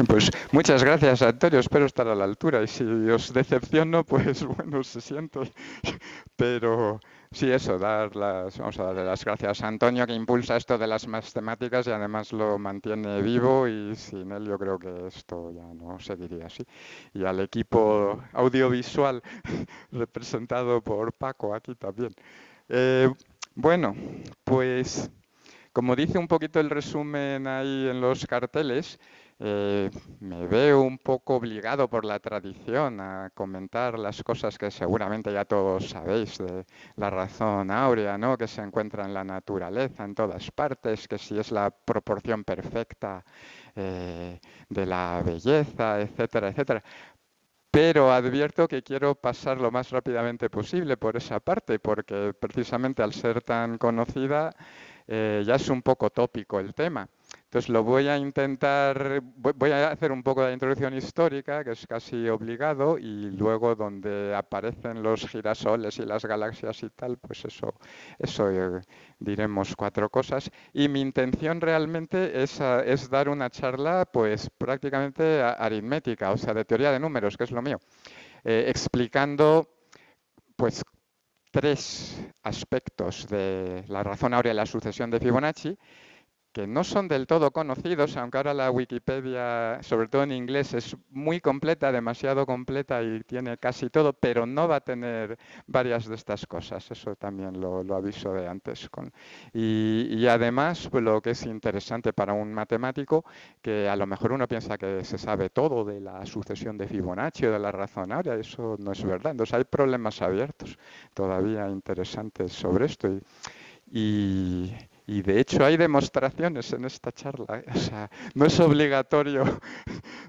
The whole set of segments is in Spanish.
Pues muchas gracias, Antonio. Espero estar a la altura. Y si os decepciono, pues bueno, se siento. Pero sí, eso, vamos a darle las gracias a Antonio, que impulsa esto de las matemáticas y además lo mantiene vivo. Y sin él, yo creo que esto ya no seguiría así. Y al equipo audiovisual, representado por Paco aquí también. Eh, bueno, pues. Como dice un poquito el resumen ahí en los carteles, me veo un poco obligado por la tradición a comentar las cosas que seguramente ya todos sabéis de la razón áurea, ¿no? Que se encuentra en la naturaleza, en todas partes, que si es la proporción perfecta de la belleza, etcétera, etcétera. Pero advierto que quiero pasar lo más rápidamente posible por esa parte, porque precisamente al ser tan conocida ya es un poco tópico el tema. Entonces lo voy a intentar, voy a hacer un poco de introducción histórica, que es casi obligado, y luego donde aparecen los girasoles y las galaxias y tal, pues eso diremos cuatro cosas. Y mi intención realmente es dar una charla pues prácticamente aritmética, o sea, de teoría de números, que es lo mío, explicando pues tres aspectos de la razón áurea y la sucesión de Fibonacci que no son del todo conocidos, aunque ahora la Wikipedia, sobre todo en inglés, es muy completa, demasiado completa y tiene casi todo, pero no va a tener varias de estas cosas. Eso también lo aviso de antes. Y además, pues, lo que es interesante para un matemático, que a lo mejor uno piensa que se sabe todo de la sucesión de Fibonacci o de la razón áurea, eso no es verdad. Entonces hay problemas abiertos todavía interesantes sobre esto. Y, y de hecho hay demostraciones en esta charla, o sea, no es obligatorio,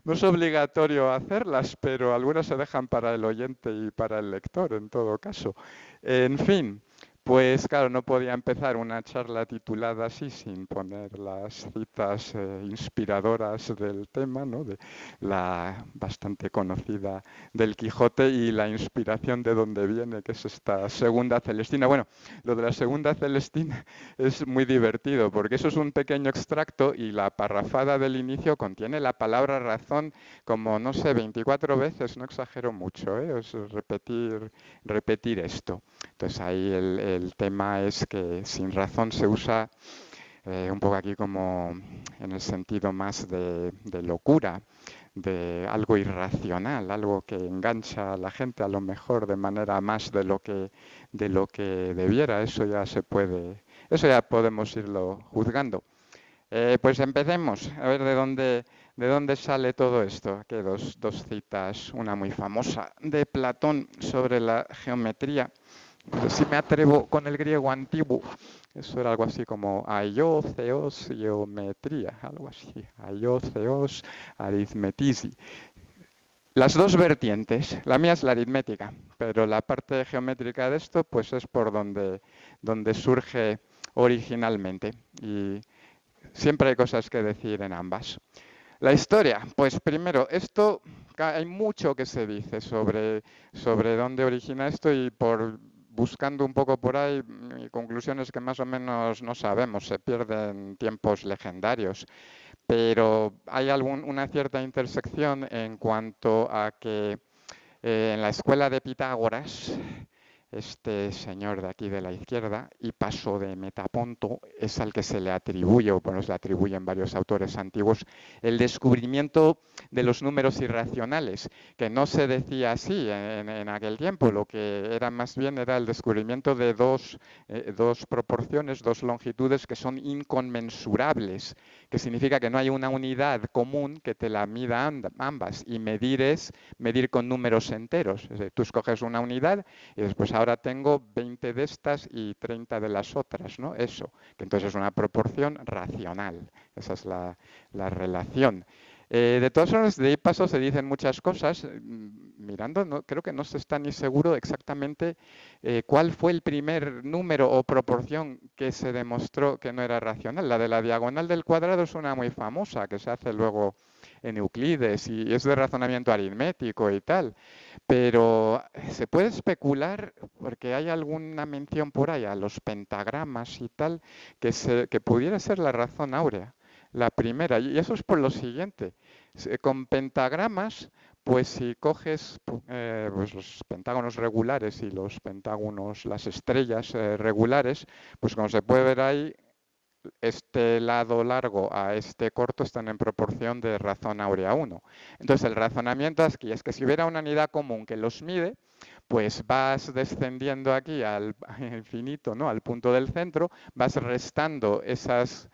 no es obligatorio hacerlas, pero algunas se dejan para el oyente y para el lector en todo caso. En fin, pues claro, no podía empezar una charla titulada así sin poner las citas inspiradoras del tema, ¿no? De la bastante conocida del Quijote y la inspiración de donde viene, que es esta segunda Celestina. Bueno, lo de la segunda Celestina es muy divertido porque eso es un pequeño extracto y la parrafada del inicio contiene la palabra razón como, no sé, 24 veces, no exagero mucho, ¿eh? Es repetir esto. Entonces ahí el tema es que sin razón se usa un poco aquí como en el sentido más de locura, de algo irracional, algo que engancha a la gente a lo mejor de manera más de lo que debiera. Eso ya se puede, eso ya podemos irlo juzgando. Pues empecemos a ver de dónde sale todo esto. Aquí hay dos citas, una muy famosa de Platón sobre la geometría. No sé si me atrevo con el griego antiguo. Eso era algo así como aió, theos, geometría, algo así. Aió, theos, aritmetisi. Las dos vertientes, la mía es la aritmética, pero la parte geométrica de esto pues es por donde surge originalmente y siempre hay cosas que decir en ambas. La historia, pues primero, esto hay mucho que se dice sobre dónde origina esto y por buscando un poco por ahí, mi conclusión es que más o menos no sabemos, se pierden tiempos legendarios, pero hay una cierta intersección en cuanto a que en la escuela de Pitágoras, este señor de aquí de la izquierda, Hipaso de Metaponto, es al que se le atribuye, o bueno, se le atribuyen varios autores antiguos, el descubrimiento de los números irracionales, que no se decía así en aquel tiempo, lo que era más bien era el descubrimiento de dos proporciones, dos longitudes que son inconmensurables, que significa que no hay una unidad común que te la mida ambas, y medir es medir con números enteros. Es decir, tú escoges una unidad y después ahora tengo 20 de estas y 30 de las otras, ¿no? Eso, que entonces es una proporción racional. Esa es la relación. De todas formas, de ahí paso se dicen muchas cosas. Mirando, no, creo que no se está ni seguro exactamente cuál fue el primer número o proporción que se demostró que no era racional. La de la diagonal del cuadrado es una muy famosa, que se hace luego en Euclides y es de razonamiento aritmético y tal. Pero se puede especular, porque hay alguna mención por ahí a los pentagramas y tal, que pudiera ser la razón áurea, la primera. Y eso es por lo siguiente. Con pentagramas, pues si coges pues los pentágonos regulares y los pentágonos, las estrellas regulares, pues como se puede ver ahí, este lado largo a este corto están en proporción de razón áurea 1. Entonces el razonamiento aquí es que si hubiera una unidad común que los mide, pues vas descendiendo aquí al infinito, ¿no? Al punto del centro, vas restando esas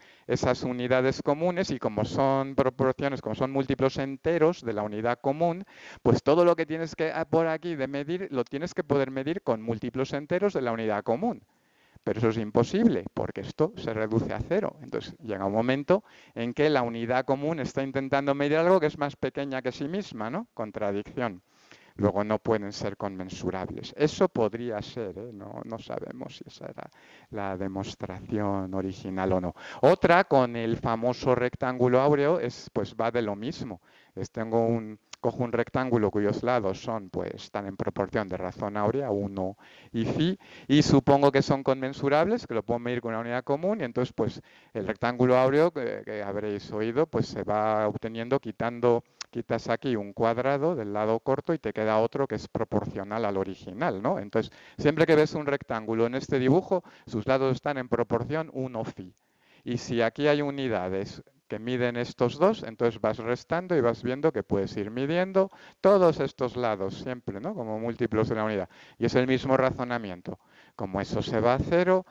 unidades comunes y como son proporciones, como son múltiplos enteros de la unidad común, pues todo lo que tienes que por aquí de medir, lo tienes que poder medir con múltiplos enteros de la unidad común. Pero eso es imposible, porque esto se reduce a cero. Entonces llega un momento en que la unidad común está intentando medir algo que es más pequeña que sí misma, ¿no? Contradicción. Luego no pueden ser conmensurables. Eso podría ser, ¿eh? No sabemos si esa era la demostración original o no. Otra, con el famoso rectángulo áureo, pues va de lo mismo. Cojo un rectángulo cuyos lados están en proporción de razón áurea, 1 y phi, y supongo que son conmensurables, que lo puedo medir con una unidad común, y entonces pues el rectángulo áureo que habréis oído, pues se va obteniendo quitas aquí un cuadrado del lado corto y te queda otro que es proporcional al original, ¿no? Entonces, siempre que ves un rectángulo en este dibujo, sus lados están en proporción 1 phi. Y si aquí hay unidades que miden estos dos, entonces vas restando y vas viendo que puedes ir midiendo todos estos lados siempre, ¿no? Como múltiplos de la unidad. Y es el mismo razonamiento. Como eso se va a cero,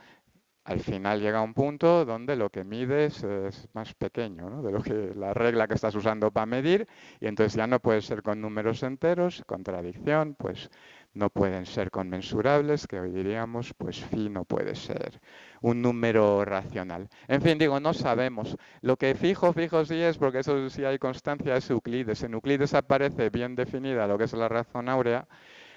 al final llega un punto donde lo que mides es más pequeño, ¿no? De lo que la regla que estás usando para medir, y entonces ya no puede ser con números enteros, contradicción, pues no pueden ser conmensurables, que hoy diríamos, pues phi no puede ser un número racional. En fin, digo, no sabemos. Lo que fijo sí es, porque eso sí hay constancia, es Euclides. En Euclides aparece bien definida lo que es la razón áurea,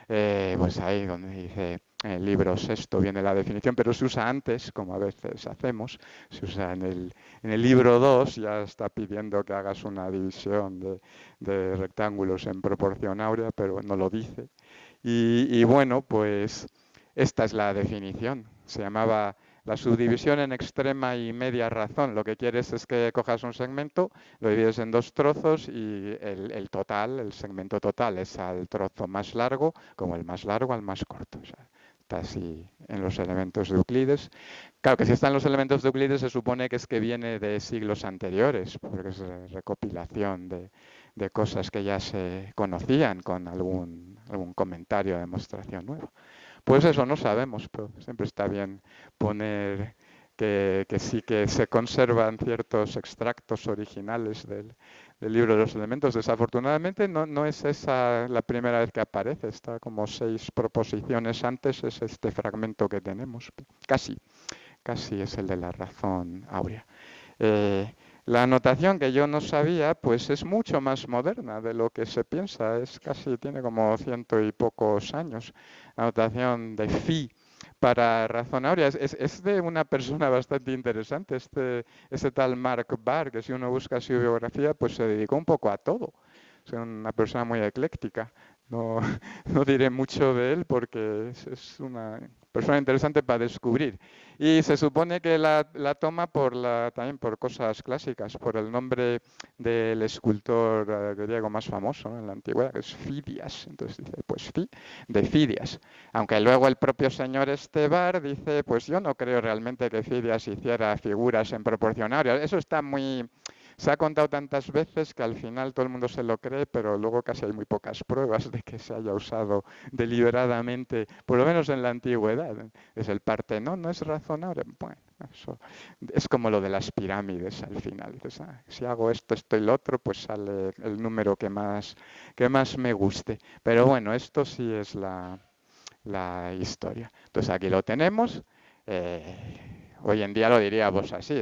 pues ahí donde dice el libro sexto viene la definición, pero se usa antes, como a veces hacemos, se usa en el libro 2, ya está pidiendo que hagas una división de rectángulos en proporción áurea, pero no lo dice. Y bueno, pues esta es la definición. Se llamaba la subdivisión en extrema y media razón. Lo que quieres es que cojas un segmento, lo divides en dos trozos y el total, el segmento total es al trozo más largo, como el más largo al más corto. O sea, está así en los elementos de Euclides. Claro que si están los elementos de Euclides se supone que es que viene de siglos anteriores, porque es recopilación de cosas que ya se conocían con algún comentario o demostración nueva. Pues eso no sabemos, pero siempre está bien poner que sí que se conservan ciertos extractos originales del libro de los elementos. Desafortunadamente no es esa la primera vez que aparece, está como 6 proposiciones antes, es este fragmento que tenemos. Casi es el de la razón áurea. La anotación que yo no sabía, pues es mucho más moderna de lo que se piensa, tiene como 100 y pocos años. La anotación de phi para razón áurea es de una persona bastante interesante, este tal Mark Barr, que si uno busca su biografía, pues se dedicó un poco a todo. Es una persona muy ecléctica. No, no diré mucho de él porque es una persona interesante para descubrir. Y se supone que la toma también por cosas clásicas, por el nombre del escultor griego más famoso, ¿no?, en la antigüedad, que es Fidias. Entonces dice, pues de Fidias. Aunque luego el propio señor Estebar dice, pues yo no creo realmente que Fidias hiciera figuras en proporción áurea. Eso está muy... Se ha contado tantas veces que al final todo el mundo se lo cree, pero luego casi hay muy pocas pruebas de que se haya usado deliberadamente, por lo menos en la antigüedad. Es el Partenón, no es razonable. Bueno, eso es como lo de las pirámides al final. Dices, si hago esto y lo otro, pues sale el número que más me guste. Pero bueno, esto sí es la historia. Entonces aquí lo tenemos. Hoy en día lo diríamos así,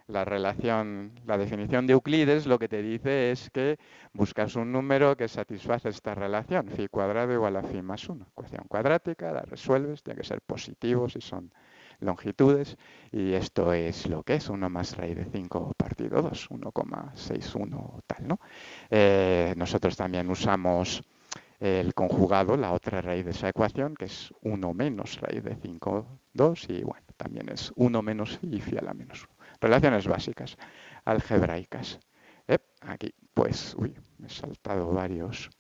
la relación, la definición de Euclides lo que te dice es que buscas un número que satisface esta relación, phi cuadrado igual a phi más 1. Ecuación cuadrática, la resuelves, tiene que ser positivo si son longitudes, y esto es lo que es 1 más raíz de 5 partido 2, 1,61 tal, ¿no? Nosotros también usamos el conjugado, la otra raíz de esa ecuación, que es 1 menos raíz de 5, 2, y bueno, también es 1 menos phi y phi a la menos 1. Relaciones básicas, algebraicas. Aquí, pues, uy, me he saltado varios.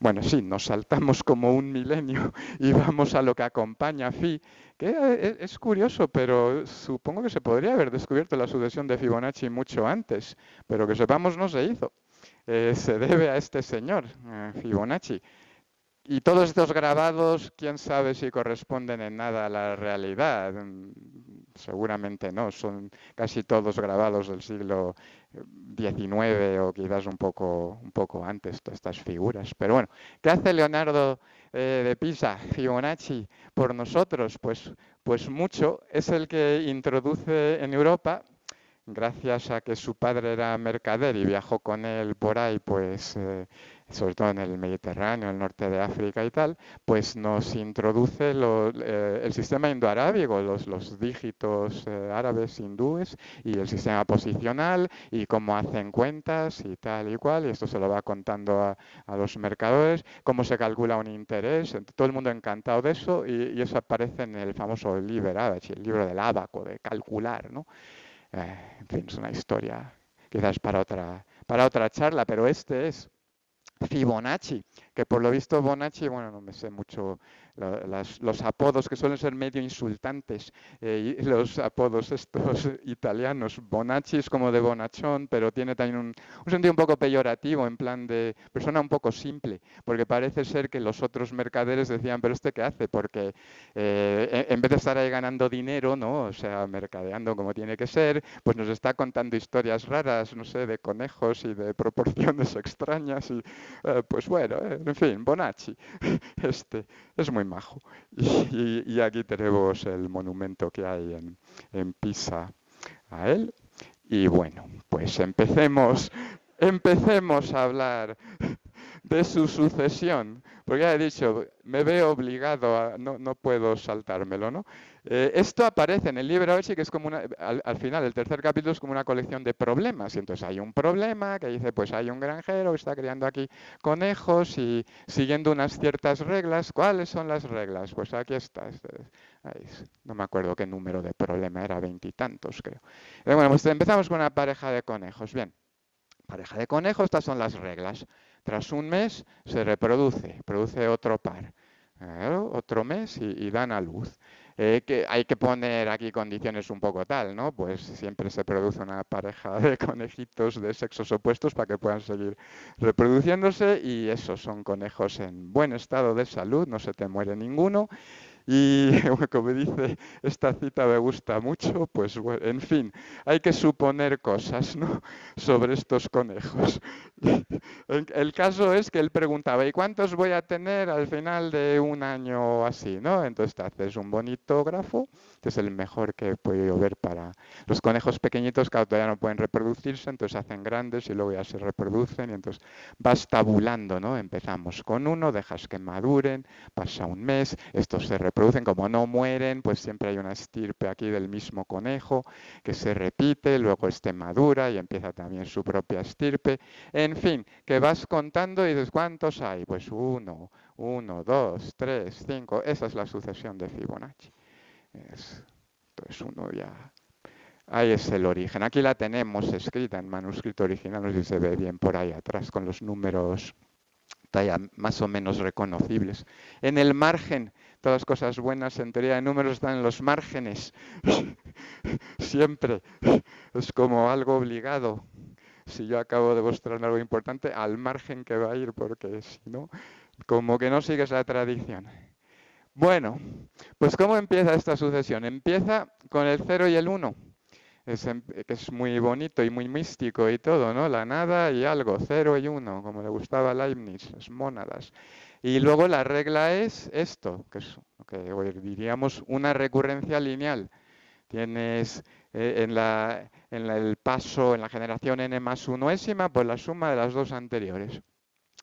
Bueno, sí, nos saltamos como un milenio y vamos a lo que acompaña a Phi, que es curioso, pero supongo que se podría haber descubierto la sucesión de Fibonacci mucho antes, pero que sepamos no se hizo. Se debe a este señor, Fibonacci. Y todos estos grabados, quién sabe si corresponden en nada a la realidad. Seguramente no, son casi todos grabados del siglo XIX o quizás un poco antes, todas estas figuras. Pero bueno, ¿qué hace Leonardo de Pisa, Fibonacci, por nosotros? Pues mucho. Es el que introduce en Europa, gracias a que su padre era mercader y viajó con él por ahí, pues sobre todo en el Mediterráneo, el norte de África y tal, pues nos introduce el sistema indoarábigo, los dígitos árabes hindúes y el sistema posicional y cómo hacen cuentas y tal y cual, y esto se lo va contando a los mercadores, cómo se calcula un interés, todo el mundo encantado de eso, y eso aparece en el famoso Liber Abaci, el libro del ábaco, de calcular, ¿no? En fin, es una historia quizás para otra charla, pero este es Fibonacci, que por lo visto Bonacci, bueno, no me sé mucho los apodos que suelen ser medio insultantes, y los apodos estos italianos. Bonacci es como de bonachón, pero tiene también un sentido un poco peyorativo, en plan de persona un poco simple, porque parece ser que los otros mercaderes decían, pero ¿este qué hace? Porque en vez de estar ahí ganando dinero, ¿no? O sea, mercadeando como tiene que ser, pues nos está contando historias raras, no sé, de conejos y de proporciones extrañas y pues bueno, en fin, Bonacci, este es muy majo. Y aquí tenemos el monumento que hay en Pisa a él. Y bueno, pues empecemos a hablar de su sucesión, porque ya he dicho, me veo obligado a, no puedo saltármelo, ¿no? Esto aparece en el libro Abaci, que es como al final, el tercer capítulo es como una colección de problemas, y entonces hay un problema que dice, pues hay un granjero que está criando aquí conejos y siguiendo unas ciertas reglas. ¿Cuáles son las reglas? Pues aquí está. No me acuerdo qué número de problema era, veintitantos creo. Bueno, pues empezamos con una pareja de conejos. Bien, pareja de conejos, estas son las reglas. Tras un mes se produce otro par. Otro mes y dan a luz. Que hay que poner aquí condiciones un poco tal, ¿no? Pues siempre se produce una pareja de conejitos de sexos opuestos para que puedan seguir reproduciéndose, y esos son conejos en buen estado de salud, no se te muere ninguno. Y como dice esta cita, me gusta mucho, pues bueno, en fin, hay que suponer cosas, ¿no? Sobre estos conejos. El caso es que él preguntaba, ¿y cuántos voy a tener al final de un año o así, ¿no? Entonces te haces un bonito grafo, que es el mejor que he podido ver para los conejos pequeñitos, que todavía no pueden reproducirse, entonces se hacen grandes y luego ya se reproducen, y entonces vas tabulando, ¿no? Empezamos con uno, dejas que maduren, pasa un mes, estos se reproducen, como no mueren, pues siempre hay una estirpe aquí del mismo conejo que se repite, luego este madura y empieza también su propia estirpe. En fin, que vas contando y dices, ¿cuántos hay? Pues uno, dos, tres, cinco. Esa es la sucesión de Fibonacci. Entonces uno ya... Ahí es el origen. Aquí la tenemos escrita en manuscrito original, no sé si se ve bien por ahí atrás, con los números talla más o menos reconocibles. En el margen, todas las cosas buenas en teoría de números están en los márgenes. Siempre. Es como algo obligado. Si yo acabo de mostrar algo importante, al margen que va a ir, porque si no, como que no sigues la tradición. Bueno, pues ¿cómo empieza esta sucesión? Empieza con el 0 y el 1, que es muy bonito y muy místico y todo, ¿no? La nada y algo, 0 y 1, como le gustaba a Leibniz, las mónadas. Y luego la regla es esto, que es lo que hoy diríamos una recurrencia lineal. Tienes el paso, en la generación n más 1ésima, pues la suma de las dos anteriores.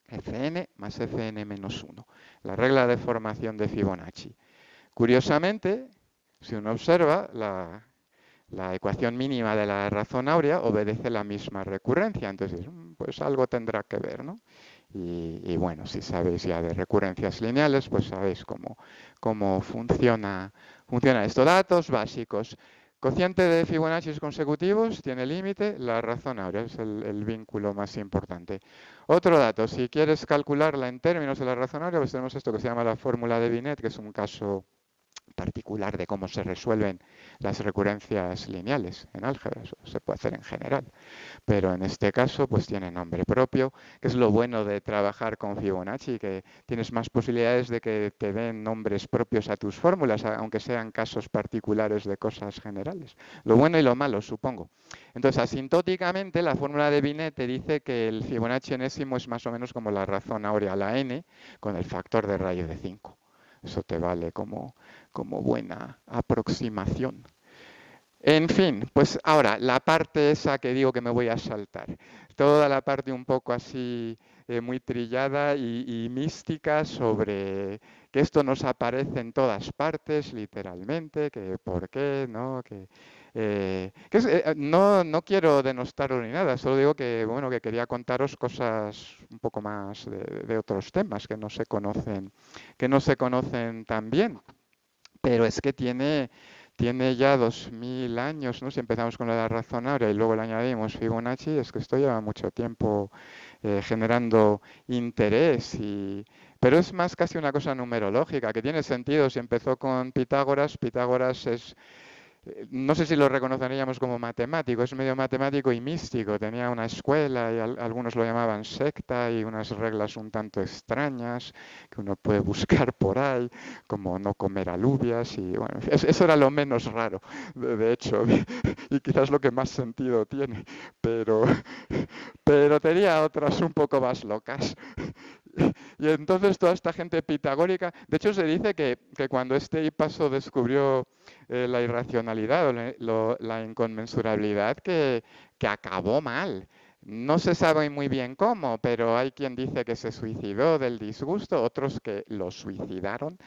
Fn más Fn menos 1. La regla de formación de Fibonacci. Curiosamente, si uno observa, la ecuación mínima de la razón áurea obedece la misma recurrencia. Entonces, pues algo tendrá que ver, ¿no? Y bueno, si sabéis ya de recurrencias lineales, pues sabéis cómo funciona esto. Datos básicos. Cociente de Fibonacci consecutivos tiene límite, la razón áurea es el vínculo más importante. Otro dato, si quieres calcularla en términos de la razón áurea, pues tenemos esto que se llama la fórmula de Binet, que es un caso particular de cómo se resuelven las recurrencias lineales en álgebra. Eso se puede hacer en general, pero en este caso pues tiene nombre propio, que es lo bueno de trabajar con Fibonacci, que tienes más posibilidades de que te den nombres propios a tus fórmulas, aunque sean casos particulares de cosas generales. Lo bueno y lo malo, supongo. Entonces, asintóticamente, la fórmula de Binet te dice que el Fibonacci enésimo es más o menos como la razón áurea a la n con el factor de raíz de 5. Eso te vale como buena aproximación. En fin, pues ahora la parte esa que digo que me voy a saltar, toda la parte un poco así muy trillada y mística sobre que esto nos aparece en todas partes, literalmente, que por qué, ¿no? No quiero denostarlo ni nada, solo digo que bueno que quería contaros cosas un poco más de otros temas que no se conocen tan bien. Pero es que tiene ya 2000 años, ¿no? Si empezamos con la razón áurea y luego le añadimos Fibonacci, es que esto lleva mucho tiempo generando interés. Pero es más casi una cosa numerológica, que tiene sentido. Si empezó con Pitágoras, Pitágoras es no sé si lo reconoceríamos como matemático, es medio matemático y místico. Tenía una escuela y algunos lo llamaban secta y unas reglas un tanto extrañas que uno puede buscar por ahí, como no comer alubias y bueno, eso era lo menos raro, de hecho, y quizás lo que más sentido tiene, pero, pero tenía otras un poco más locas. Y entonces toda esta gente pitagórica, de hecho se dice que cuando este Hipaso descubrió la irracionalidad o la inconmensurabilidad, que acabó mal. No se sabe muy bien cómo, pero hay quien dice que se suicidó del disgusto, otros que lo suicidaron,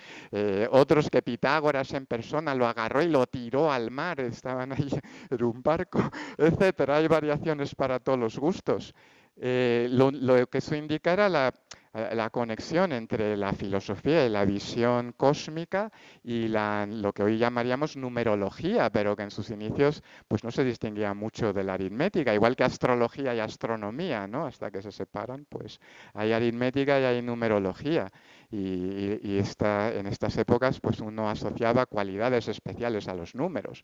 otros que Pitágoras en persona lo agarró y lo tiró al mar, estaban ahí en un barco, etcétera. Hay variaciones para todos los gustos. Lo que eso indica era la conexión entre la filosofía y la visión cósmica y lo que hoy llamaríamos numerología, pero que en sus inicios pues no se distinguía mucho de la aritmética, igual que astrología y astronomía, ¿no? Hasta que se separan, pues hay aritmética y hay numerología. En estas épocas pues uno asociaba cualidades especiales a los números.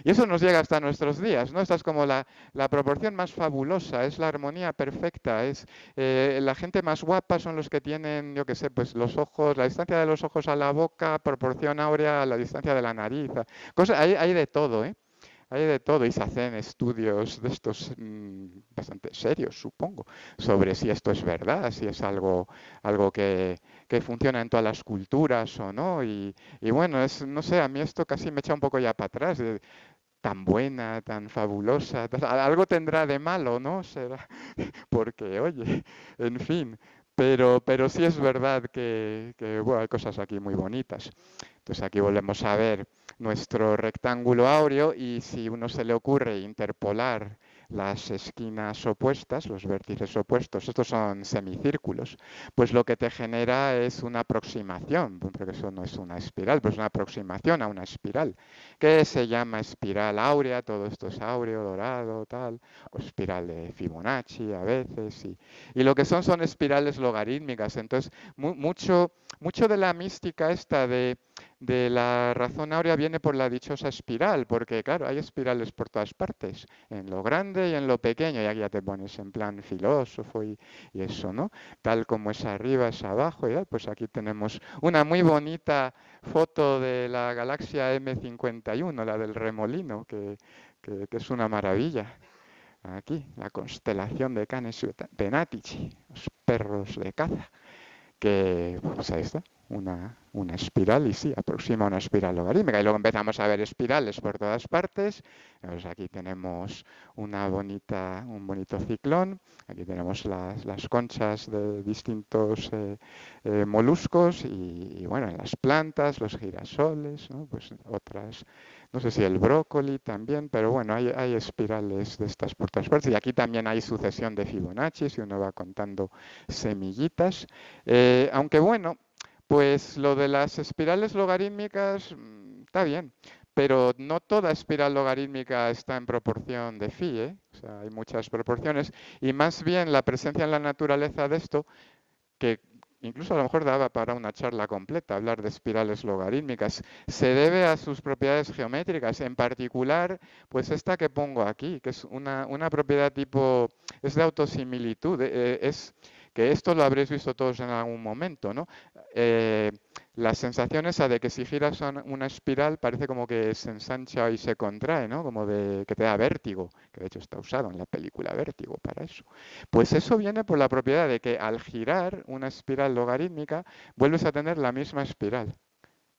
Y eso nos llega hasta nuestros días, ¿no? Esta es como la proporción más fabulosa, es la armonía perfecta, es la gente más guapa son los que tienen, yo qué sé, pues los ojos, la distancia de los ojos a la boca, proporción áurea a la distancia de la nariz. Hay de todo, ¿eh? Hay de todo y se hacen estudios de estos bastante serios, supongo, sobre si esto es verdad, si es algo que funciona en todas las culturas o no. Y bueno, no sé, a mí esto casi me echa un poco ya para atrás. Tan buena, tan fabulosa, algo tendrá de malo, ¿no? Será, porque, oye, en fin, pero sí es verdad que bueno, hay cosas aquí muy bonitas. Entonces aquí volvemos a ver nuestro rectángulo áureo y si uno se le ocurre interpolar las esquinas opuestas, los vértices opuestos, estos son semicírculos, pues lo que te genera es una aproximación, porque eso no es una espiral, pues una aproximación a una espiral, que se llama espiral áurea, todo esto es áureo, dorado, tal, o espiral de Fibonacci a veces, y lo que son espirales logarítmicas, entonces mucho de la mística esta de la razón áurea viene por la dichosa espiral, porque claro, hay espirales por todas partes, en lo grande y en lo pequeño, y aquí ya te pones en plan filósofo y eso, ¿no? Tal como es arriba, es abajo, y pues aquí tenemos una muy bonita foto de la galaxia M51, la del remolino, que es una maravilla. Aquí, la constelación de Canes Venatici, los perros de caza que pues ahí está, una espiral y sí, aproxima una espiral logarítmica. Y luego empezamos a ver espirales por todas partes. Pues aquí tenemos un bonito ciclón. Aquí tenemos las conchas de distintos moluscos y bueno, en las plantas, los girasoles, ¿no? Pues otras, no sé si el brócoli también, pero bueno, hay espirales de estas por todas partes. Y aquí también hay sucesión de Fibonacci, si uno va contando semillitas. Aunque bueno, pues lo de las espirales logarítmicas está bien, pero no toda espiral logarítmica está en proporción de phi, ¿eh? O sea, hay muchas proporciones y más bien la presencia en la naturaleza de esto, que incluso a lo mejor daba para una charla completa hablar de espirales logarítmicas, se debe a sus propiedades geométricas, en particular, pues esta que pongo aquí, que es una propiedad tipo, es de autosimilitud, es que esto lo habréis visto todos en algún momento, ¿no? Eh, la sensación esa de que si giras una espiral parece como que se ensancha y se contrae, ¿no? Como de que te da vértigo, que de hecho está usado en la película Vértigo para eso. Pues eso viene por la propiedad de que al girar una espiral logarítmica vuelves a tener la misma espiral.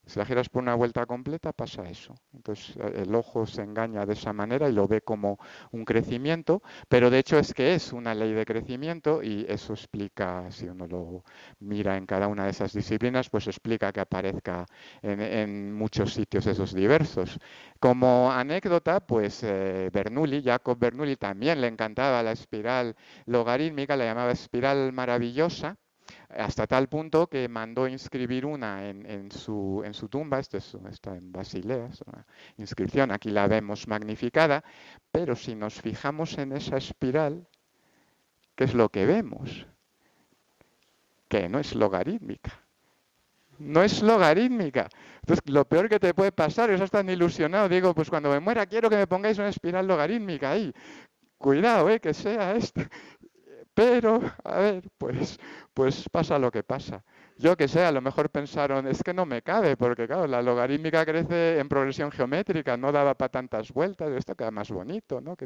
Si la giras por una vuelta completa pasa eso. Entonces el ojo se engaña de esa manera y lo ve como un crecimiento, pero de hecho es que es una ley de crecimiento y eso explica, si uno lo mira en cada una de esas disciplinas, pues explica que aparezca en muchos sitios esos diversos. Como anécdota, pues Jacob Bernoulli también le encantaba la espiral logarítmica, la llamaba espiral maravillosa, hasta tal punto que mandó inscribir una en su tumba, está en Basilea, es una inscripción, aquí la vemos magnificada, pero si nos fijamos en esa espiral, ¿qué es lo que vemos? Que no es logarítmica. No es logarítmica. Entonces, lo peor que te puede pasar, eso tan ilusionado, digo, pues cuando me muera quiero que me pongáis una espiral logarítmica ahí. Cuidado, que sea esta. Pero, a ver, pues pasa lo que pasa. Yo que sé, a lo mejor pensaron, es que no me cabe, porque claro, la logarítmica crece en progresión geométrica, no daba para tantas vueltas, esto queda más bonito, ¿no?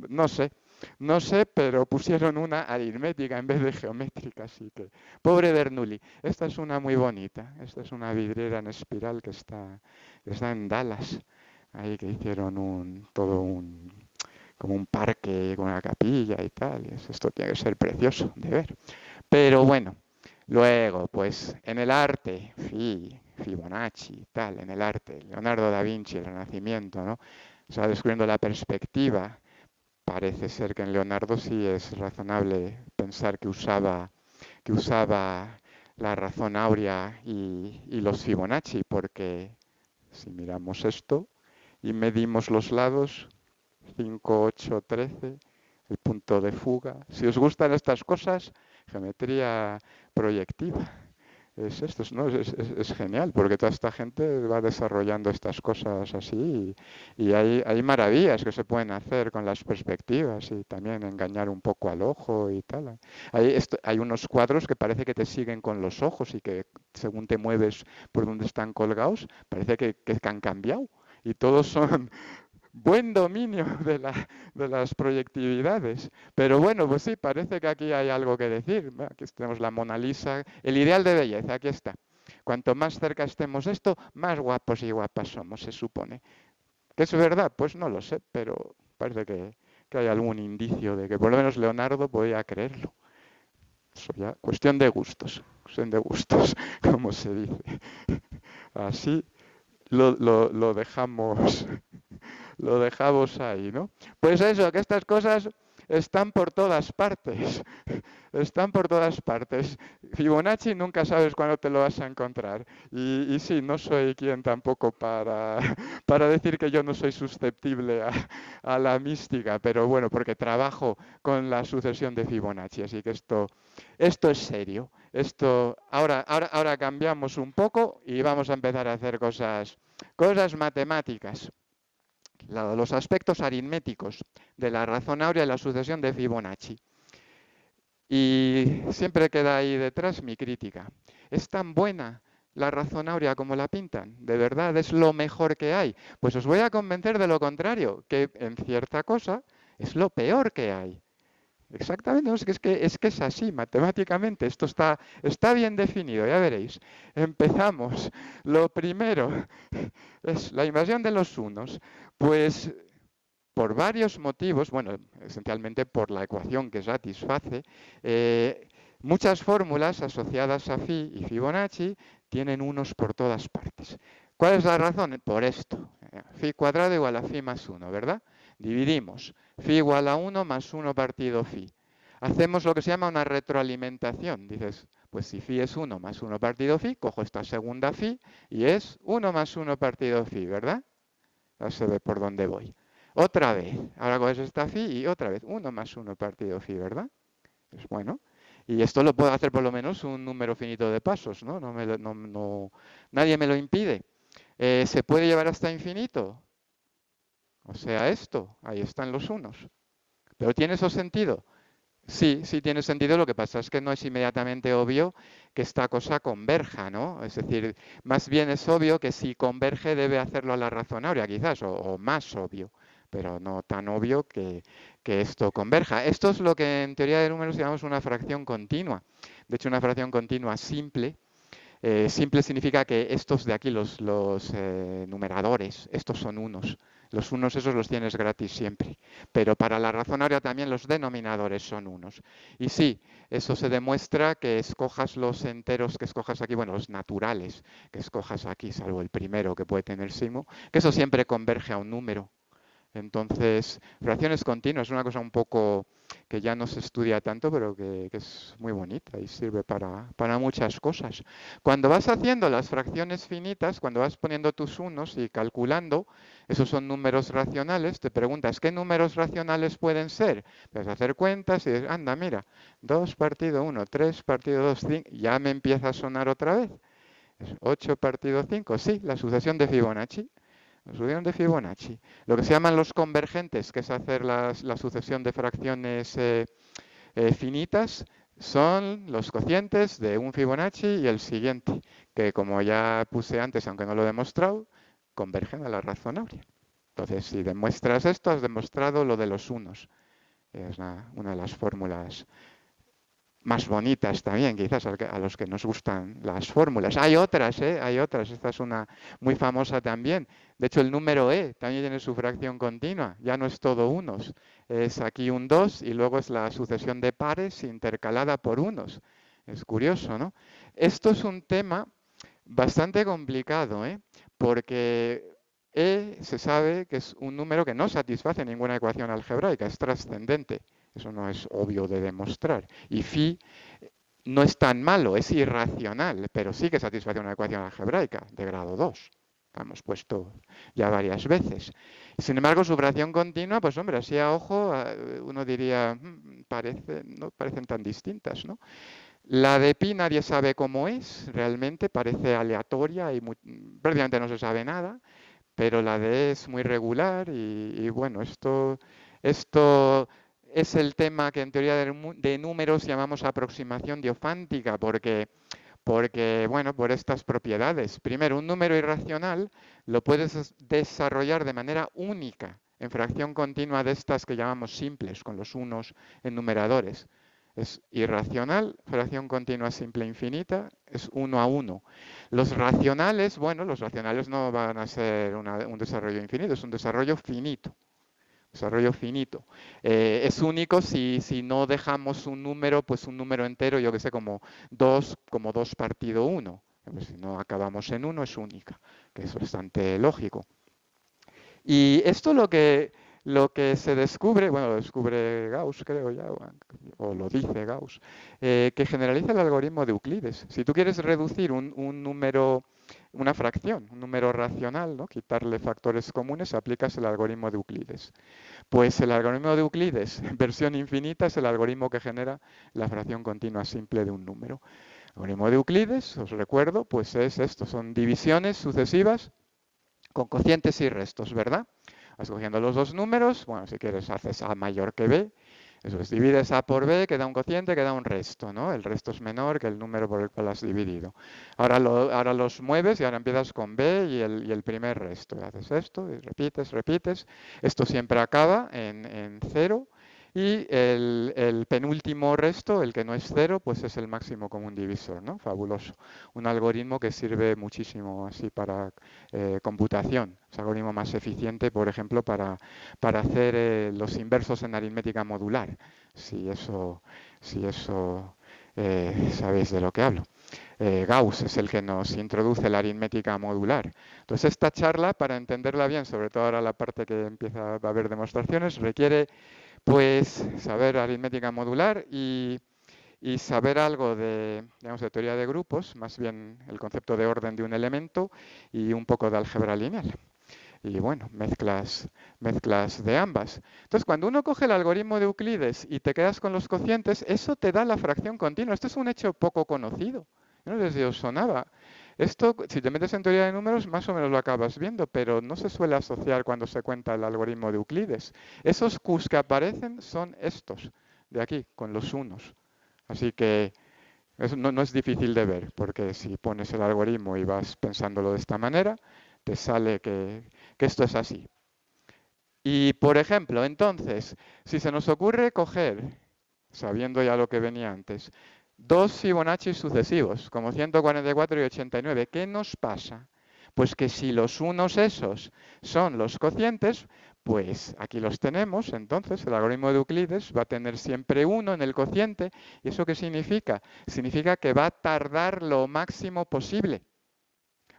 No sé, no sé, pero pusieron una aritmética en vez de geométrica, así que, pobre Bernoulli. Esta es una muy bonita, esta es una vidriera en espiral que está en Dallas, ahí que hicieron todo un como un parque con una capilla y tal. Y esto tiene que ser precioso de ver. Pero bueno, luego, pues en el arte, Fibonacci, tal, en el arte, Leonardo da Vinci, el Renacimiento, ¿no? O sea, descubriendo la perspectiva, parece ser que en Leonardo sí es razonable pensar que usaba la razón áurea y los Fibonacci, porque si miramos esto y medimos los lados, 5, 8, 13, el punto de fuga. Si os gustan estas cosas, geometría proyectiva. Es esto, ¿no? Es genial, porque toda esta gente va desarrollando estas cosas así y hay maravillas que se pueden hacer con las perspectivas y también engañar un poco al ojo y tal. Hay unos cuadros que parece que te siguen con los ojos y que según te mueves por donde están colgados, parece que han cambiado y todos son buen dominio de las proyectividades. Pero bueno, pues sí, parece que aquí hay algo que decir. Aquí tenemos la Mona Lisa, el ideal de belleza, aquí está. Cuanto más cerca estemos de esto, más guapos y guapas somos, se supone. ¿Que es verdad? Pues no lo sé, pero parece que hay algún indicio de que por lo menos Leonardo podía creerlo. Eso ya, cuestión de gustos, como se dice. Así lo dejamos lo dejamos ahí, ¿no? Pues eso, que estas cosas están por todas partes, están por todas partes. Fibonacci nunca sabes cuándo te lo vas a encontrar. Y sí, no soy quien tampoco para decir que yo no soy susceptible a la mística, pero bueno, porque trabajo con la sucesión de Fibonacci, así que esto es serio. Ahora cambiamos un poco y vamos a empezar a hacer cosas matemáticas. Los aspectos aritméticos de la razón áurea y la sucesión de Fibonacci. Y siempre queda ahí detrás mi crítica. ¿Es tan buena la razón áurea como la pintan? ¿De verdad es lo mejor que hay? Pues os voy a convencer de lo contrario, que en cierta cosa es lo peor que hay. Exactamente, no, es que es así, matemáticamente, esto está bien definido, ya veréis. Empezamos. Lo primero es la invasión de los unos. Pues por varios motivos, bueno, esencialmente por la ecuación que satisface, muchas fórmulas asociadas a Phi y Fibonacci tienen unos por todas partes. ¿Cuál es la razón? Por esto. Phi cuadrado igual a Phi más 1, ¿verdad? Dividimos. Phi igual a 1 más 1 partido Phi. Hacemos lo que se llama una retroalimentación. Dices, pues si Phi es 1 más 1 partido Phi, cojo esta segunda Phi y es 1 más 1 partido Phi, ¿verdad? Ya se ve por dónde voy. Otra vez, ahora coges esta phi y otra vez, 1 más 1 partido phi, ¿verdad? Es bueno. Y esto lo puedo hacer por lo menos un número finito de pasos, ¿no? Nadie me lo impide. ¿Se puede llevar hasta infinito? O sea, esto, ahí están los unos. ¿Pero tiene eso sentido? Sí, sí tiene sentido. Lo que pasa es que no es inmediatamente obvio que esta cosa converja, ¿no? Es decir, más bien es obvio que si converge debe hacerlo a la razonable, quizás, o más obvio, pero no tan obvio que esto converja. Esto es lo que en teoría de números llamamos una fracción continua. De hecho, una fracción continua simple. Simple significa que estos de aquí, los numeradores, estos son unos. Los unos esos los tienes gratis siempre. Pero para la razonaria también los denominadores son unos. Y sí, eso se demuestra que escojas los enteros que escojas aquí, bueno, los naturales que escojas aquí, salvo el primero que puede tener signo, que eso siempre converge a un número. Entonces, fracciones continuas es una cosa un poco que ya no se estudia tanto, pero que es muy bonita y sirve para muchas cosas. Cuando vas haciendo las fracciones finitas, cuando vas poniendo tus unos y calculando, esos son números racionales, te preguntas, ¿qué números racionales pueden ser? Puedes hacer cuentas y dices, anda, mira, 2 partido 1, 3 partido 2, 5, ya me empieza a sonar otra vez. 8 partido 5, sí, la sucesión de Fibonacci. La sucesión de Fibonacci. Lo que se llaman los convergentes, que es hacer la sucesión de fracciones finitas, son los cocientes de un Fibonacci y el siguiente, que como ya puse antes, aunque no lo he demostrado, convergen a la razonable. Entonces, si demuestras esto, has demostrado lo de los unos. Es una de las fórmulas más bonitas también, quizás a los que nos gustan las fórmulas. Hay otras, ¿eh? Hay otras. Esta es una muy famosa también. De hecho, el número e también tiene su fracción continua. Ya no es todo unos. Es aquí un 2 y luego es la sucesión de pares intercalada por unos. Es curioso, ¿no? Esto es un tema bastante complicado, ¿eh? Porque se sabe que es un número que no satisface ninguna ecuación algebraica, es trascendente. Eso no es obvio de demostrar. Y phi no es tan malo, es irracional, pero sí que satisface una ecuación algebraica de grado 2. La hemos puesto ya varias veces. Sin embargo, su fracción continua, pues hombre, así a ojo, uno diría, no parecen tan distintas, ¿no? La de pi nadie sabe cómo es, realmente parece aleatoria y prácticamente no se sabe nada, pero la de E es muy regular y bueno, esto es el tema que en teoría de números llamamos aproximación diofántica, porque, bueno, por estas propiedades. Primero, un número irracional lo puedes desarrollar de manera única en fracción continua de estas que llamamos simples, con los unos en numeradores. Es irracional, fracción continua simple infinita, es 1 a 1. Los racionales, bueno, los racionales no van a ser un desarrollo infinito, es un desarrollo finito. Desarrollo finito. Es único si no dejamos un número, pues un número entero, yo que sé, como 2 partido 1. Pues si no acabamos en 1 es única, que es bastante lógico. Y esto lo que se descubre, bueno, lo descubre Gauss, creo ya, o lo dice Gauss, que generaliza el algoritmo de Euclides. Si tú quieres reducir un número, una fracción, un número racional, ¿no? Quitarle factores comunes, aplicas el algoritmo de Euclides. Pues el algoritmo de Euclides, versión infinita, es el algoritmo que genera la fracción continua simple de un número. El algoritmo de Euclides, os recuerdo, pues es esto, son divisiones sucesivas con cocientes y restos, ¿verdad? Vas cogiendo los dos números, bueno, si quieres haces A mayor que B, eso es, divides A por B, queda un cociente, queda un resto, ¿no? El resto es menor que el número por el cual has dividido. Ahora los mueves y ahora empiezas con B y el primer resto. Y haces esto y repites. Esto siempre acaba en 0 y el penúltimo resto, el que no es 0, pues es el máximo común divisor, ¿no? Fabuloso. Un algoritmo que sirve muchísimo así para computación. Es el algoritmo más eficiente, por ejemplo, para hacer los inversos en aritmética modular, si eso sabéis de lo que hablo. Gauss es el que nos introduce la aritmética modular. Entonces, esta charla, para entenderla bien, sobre todo ahora la parte que empieza a haber demostraciones, requiere pues saber aritmética modular y saber algo digamos, de teoría de grupos, más bien el concepto de orden de un elemento y un poco de álgebra lineal. y bueno, mezclas de ambas. Entonces, cuando uno coge el algoritmo de Euclides y te quedas con los cocientes, eso te da la fracción continua. Esto es un hecho poco conocido. Yo no sé si os sonaba. Esto, si te metes en teoría de números, más o menos lo acabas viendo, pero no se suele asociar cuando se cuenta el algoritmo de Euclides. Esos Qs que aparecen son estos, de aquí, con los unos. Así que eso no es difícil de ver, porque si pones el algoritmo y vas pensándolo de esta manera, te sale que esto es así. Y, por ejemplo, entonces, si se nos ocurre coger, sabiendo ya lo que venía antes, dos Fibonacci sucesivos, como 144 y 89, ¿qué nos pasa? Pues que si los unos esos son los cocientes, pues aquí los tenemos, entonces el algoritmo de Euclides va a tener siempre uno en el cociente. ¿Y eso qué significa? Significa que va a tardar lo máximo posible,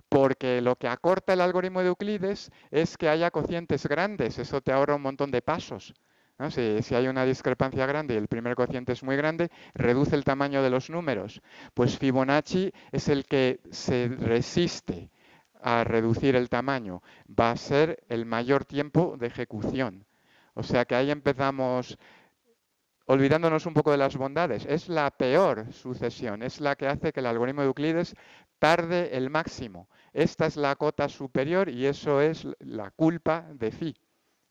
porque lo que acorta el algoritmo de Euclides es que haya cocientes grandes, eso te ahorra un montón de pasos, ¿no? Si hay una discrepancia grande y el primer cociente es muy grande, reduce el tamaño de los números. Pues Fibonacci es el que se resiste a reducir el tamaño, va a ser el mayor tiempo de ejecución. O sea que ahí empezamos olvidándonos un poco de las bondades. Es la peor sucesión, es la que hace que el algoritmo de Euclides tarde el máximo. Esta es la cota superior y eso es la culpa de phi.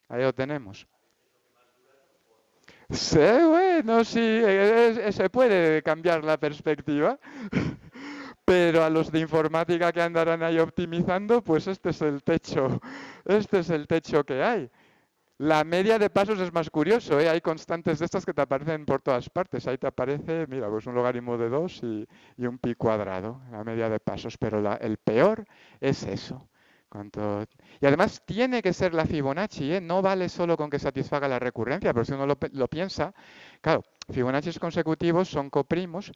Ahí lo tenemos. Sí, bueno, sí, se puede cambiar la perspectiva, pero a los de informática que andarán ahí optimizando, pues este es el techo que hay. La media de pasos es más curioso, ¿eh? Hay constantes de estas que te aparecen por todas partes. Ahí te aparece, mira, pues un logaritmo de 2 y un pi cuadrado, la media de pasos. Pero el peor es eso. Y además tiene que ser la Fibonacci, ¿eh? No vale solo con que satisfaga la recurrencia, pero si uno lo piensa, claro, Fibonacci consecutivos son coprimos,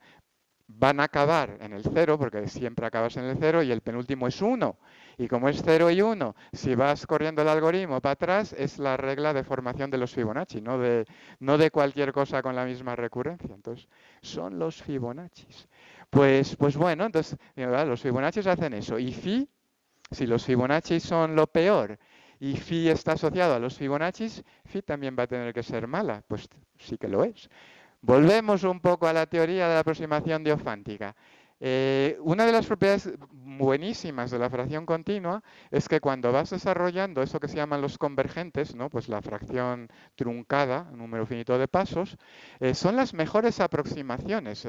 van a acabar en el cero, porque siempre acabas en el cero, y el penúltimo es uno. Y como es 0 y 1, si vas corriendo el algoritmo para atrás, es la regla de formación de los Fibonacci, no de cualquier cosa con la misma recurrencia. Entonces, son los Fibonacci. Pues bueno, entonces, los Fibonacci hacen eso. Y phi, si los Fibonacci son lo peor, y phi está asociado a los Fibonacci, phi también va a tener que ser mala. Pues sí que lo es. Volvemos un poco a la teoría de la aproximación diofántica. Una de las propiedades buenísimas de la fracción continua es que cuando vas desarrollando eso que se llaman los convergentes, ¿no? Pues la fracción truncada, un número finito de pasos, son las mejores aproximaciones.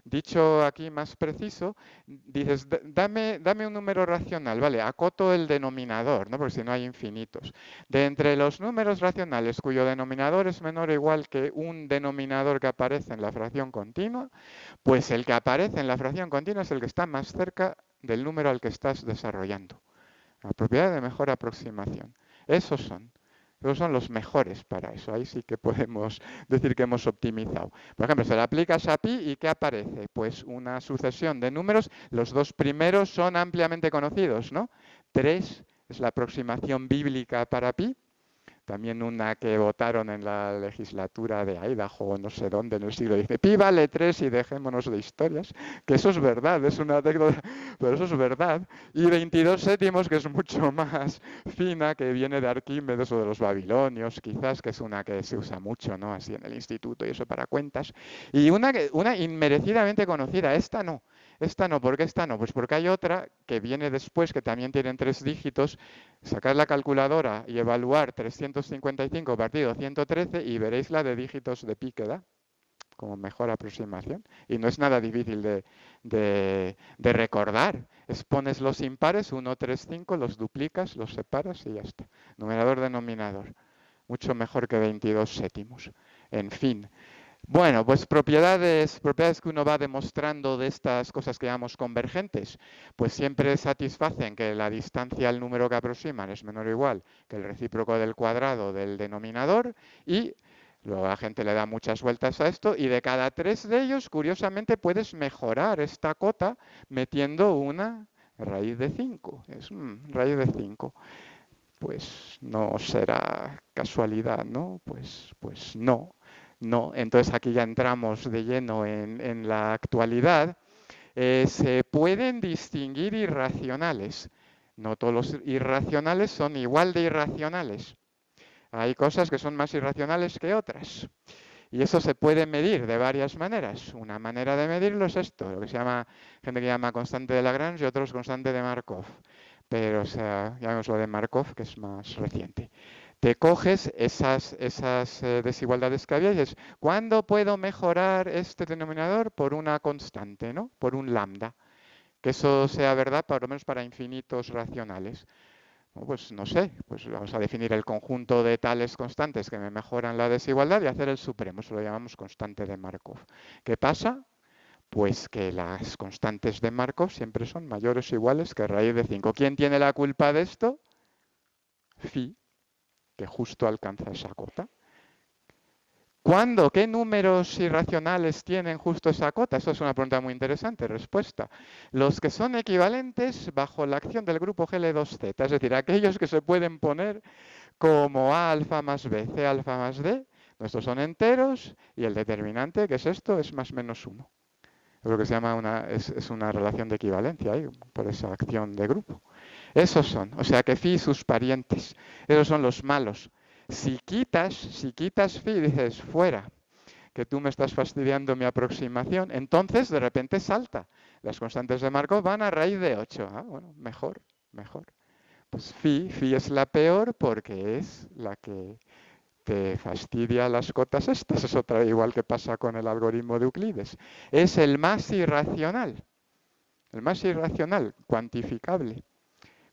Dicho aquí más preciso, dices, dame un número racional, vale, acoto el denominador, ¿no? Porque si no hay infinitos. De entre los números racionales cuyo denominador es menor o igual que un denominador que aparece en la fracción continua, pues el que aparece en la fracción continua es el que está más cerca del número al que estás desarrollando. La propiedad de mejor aproximación. Esos son. Esos son los mejores para eso. Ahí sí que podemos decir que hemos optimizado. Por ejemplo, se le aplicas a pi y ¿qué aparece? Pues una sucesión de números. Los dos primeros son ampliamente conocidos, ¿no? 3 es la aproximación bíblica para pi. También una que votaron en la legislatura de Idaho o no sé dónde en el siglo XIX. Pi vale 3 y dejémonos de historias. Que eso es verdad, es una anécdota, pero eso es verdad. Y 22 séptimos, que es mucho más fina, que viene de Arquímedes o de los babilonios, quizás, que es una que se usa mucho, ¿no? Así en el instituto y eso para cuentas. Y una inmerecidamente conocida, esta no. Esta no, ¿por qué esta no? Pues porque hay otra que viene después, que también tienen 3 dígitos. Sacad la calculadora y evaluar 355 partido 113 y veréis la de dígitos de pi que da como mejor aproximación. Y no es nada difícil de recordar. Pones los impares, 1, 3, 5, los duplicas, los separas y ya está. Numerador, denominador. Mucho mejor que 22 séptimos. En fin. Bueno, pues propiedades que uno va demostrando de estas cosas que llamamos convergentes, pues siempre satisfacen que la distancia al número que aproximan es menor o igual que el recíproco del cuadrado del denominador y luego la gente le da muchas vueltas a esto y de cada 3 de ellos, curiosamente, puedes mejorar esta cota metiendo una raíz de 5. Es raíz de 5. Pues no será casualidad, ¿no? Pues no. No, entonces aquí ya entramos de lleno en la actualidad. Se pueden distinguir irracionales. No todos los irracionales son igual de irracionales. Hay cosas que son más irracionales que otras. Y eso se puede medir de varias maneras. Una manera de medirlo es esto, lo que se llama, gente que llama constante de Lagrange y otros constante de Markov. Pero, o sea, llamémoslo de Markov, que es más reciente. Te coges esas desigualdades que había y dices, ¿cuándo puedo mejorar este denominador? Por una constante, ¿no? Por un lambda. Que eso sea verdad, por lo menos para infinitos racionales. Pues no sé, pues vamos a definir el conjunto de tales constantes que me mejoran la desigualdad y hacer el supremo, eso lo llamamos constante de Markov. ¿Qué pasa? Pues que las constantes de Markov siempre son mayores o iguales que raíz de 5. ¿Quién tiene la culpa de esto? Phi, que justo alcanza esa cota. ¿Cuándo? ¿Qué números irracionales tienen justo esa cota? Eso es una pregunta muy interesante. Respuesta. Los que son equivalentes bajo la acción del grupo GL2Z, es decir, aquellos que se pueden poner como A alfa más B, C alfa más D. Estos son enteros y el determinante, que es esto, es más menos 1. Es lo que se llama es una relación de equivalencia ahí, por esa acción de grupo. Esos son, o sea que phi y sus parientes, esos son los malos. Si quitas phi y dices fuera, que tú me estás fastidiando mi aproximación, entonces de repente salta. Las constantes de Markov van a raíz de 8. Ah, bueno, mejor, mejor. Pues phi es la peor porque es la que te fastidia las cotas estas. Es otra, igual que pasa con el algoritmo de Euclides. Es el más irracional, cuantificable.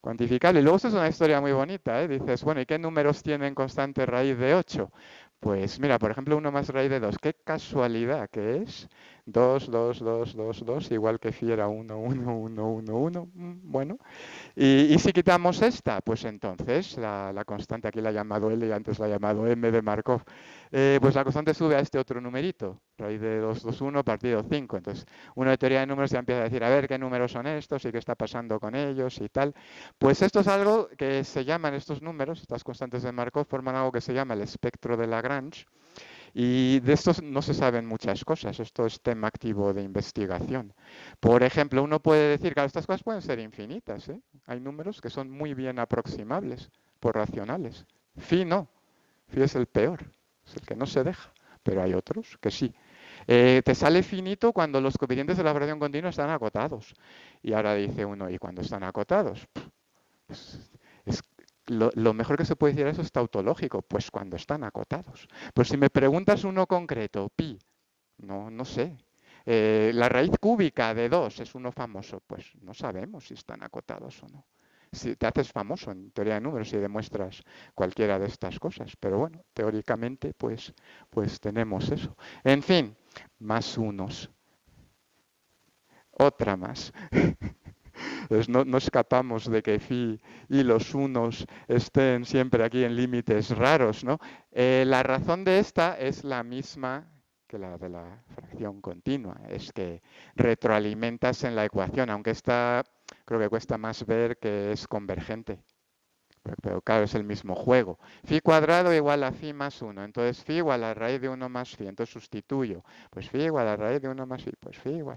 Cuantificable. Y luego esto es una historia muy bonita, ¿eh? Dices, bueno, ¿y qué números tienen constante raíz de 8? Pues mira, por ejemplo, 1 más raíz de 2. Qué casualidad que es. 2, 2, 2, 2, 2, igual que phi era 1, 1, 1, 1, 1. Bueno, y si quitamos esta, pues entonces la constante, aquí la he llamado L y antes la he llamado M de Markov, pues la constante sube a este otro numerito, raíz de 2, 2, 1 partido 5. Entonces, uno de teoría de números ya empieza a decir, a ver qué números son estos y qué está pasando con ellos y tal. Pues esto es algo que se llaman estos números, estas constantes de Markov, forman algo que se llama el espectro de Lagrange. Y de estos no se saben muchas cosas, esto es tema activo de investigación. Por ejemplo, uno puede decir que estas cosas pueden ser infinitas, ¿eh? Hay números que son muy bien aproximables por racionales. Phi no, phi es el peor, es el que no se deja, pero hay otros que sí. Te sale finito cuando los coeficientes de la fracción continua están acotados. Y ahora dice uno, ¿y cuando están acotados? Pues es lo mejor que se puede decir a eso es tautológico, pues cuando están acotados. Pues si me preguntas uno concreto, pi, no sé. La raíz cúbica de 2 es uno famoso, pues no sabemos si están acotados o no. Si te haces famoso en teoría de números y demuestras cualquiera de estas cosas, pero bueno, teóricamente pues tenemos eso. En fin, más unos. Otra más. Entonces no escapamos de que phi y los unos estén siempre aquí en límites raros, ¿no? La razón de esta es la misma que la de la fracción continua, es que retroalimentas en la ecuación, aunque esta creo que cuesta más ver que es convergente. Pero claro, es el mismo juego. Phi cuadrado igual a phi más 1. Entonces phi igual a raíz de 1 más phi. Entonces sustituyo. Pues phi igual a raíz de 1 más phi. Pues phi igual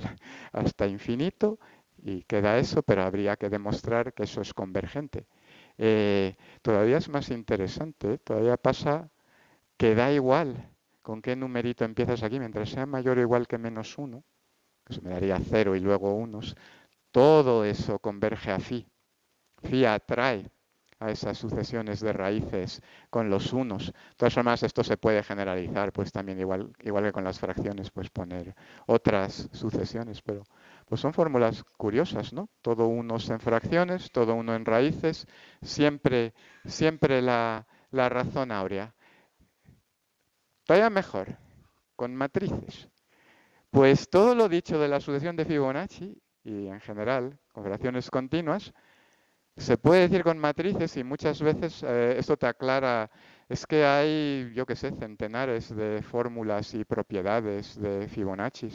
hasta infinito. Y queda eso, pero habría que demostrar que eso es convergente. Todavía es más interesante. Todavía pasa que da igual con qué numerito empiezas aquí. Mientras sea mayor o igual que menos 1, que eso me daría 0 y luego unos, todo eso converge a phi. Phi atrae a esas sucesiones de raíces con los unos. De todas formas, esto se puede generalizar, pues también igual que con las fracciones, pues poner otras sucesiones, pero pues son fórmulas curiosas, ¿no? Todo unos en fracciones, todo uno en raíces, siempre la razón áurea. Todavía mejor, con matrices. Pues todo lo dicho de la sucesión de Fibonacci y en general, con relaciones continuas, se puede decir con matrices y muchas veces esto te aclara, es que hay, yo qué sé, centenares de fórmulas y propiedades de Fibonacci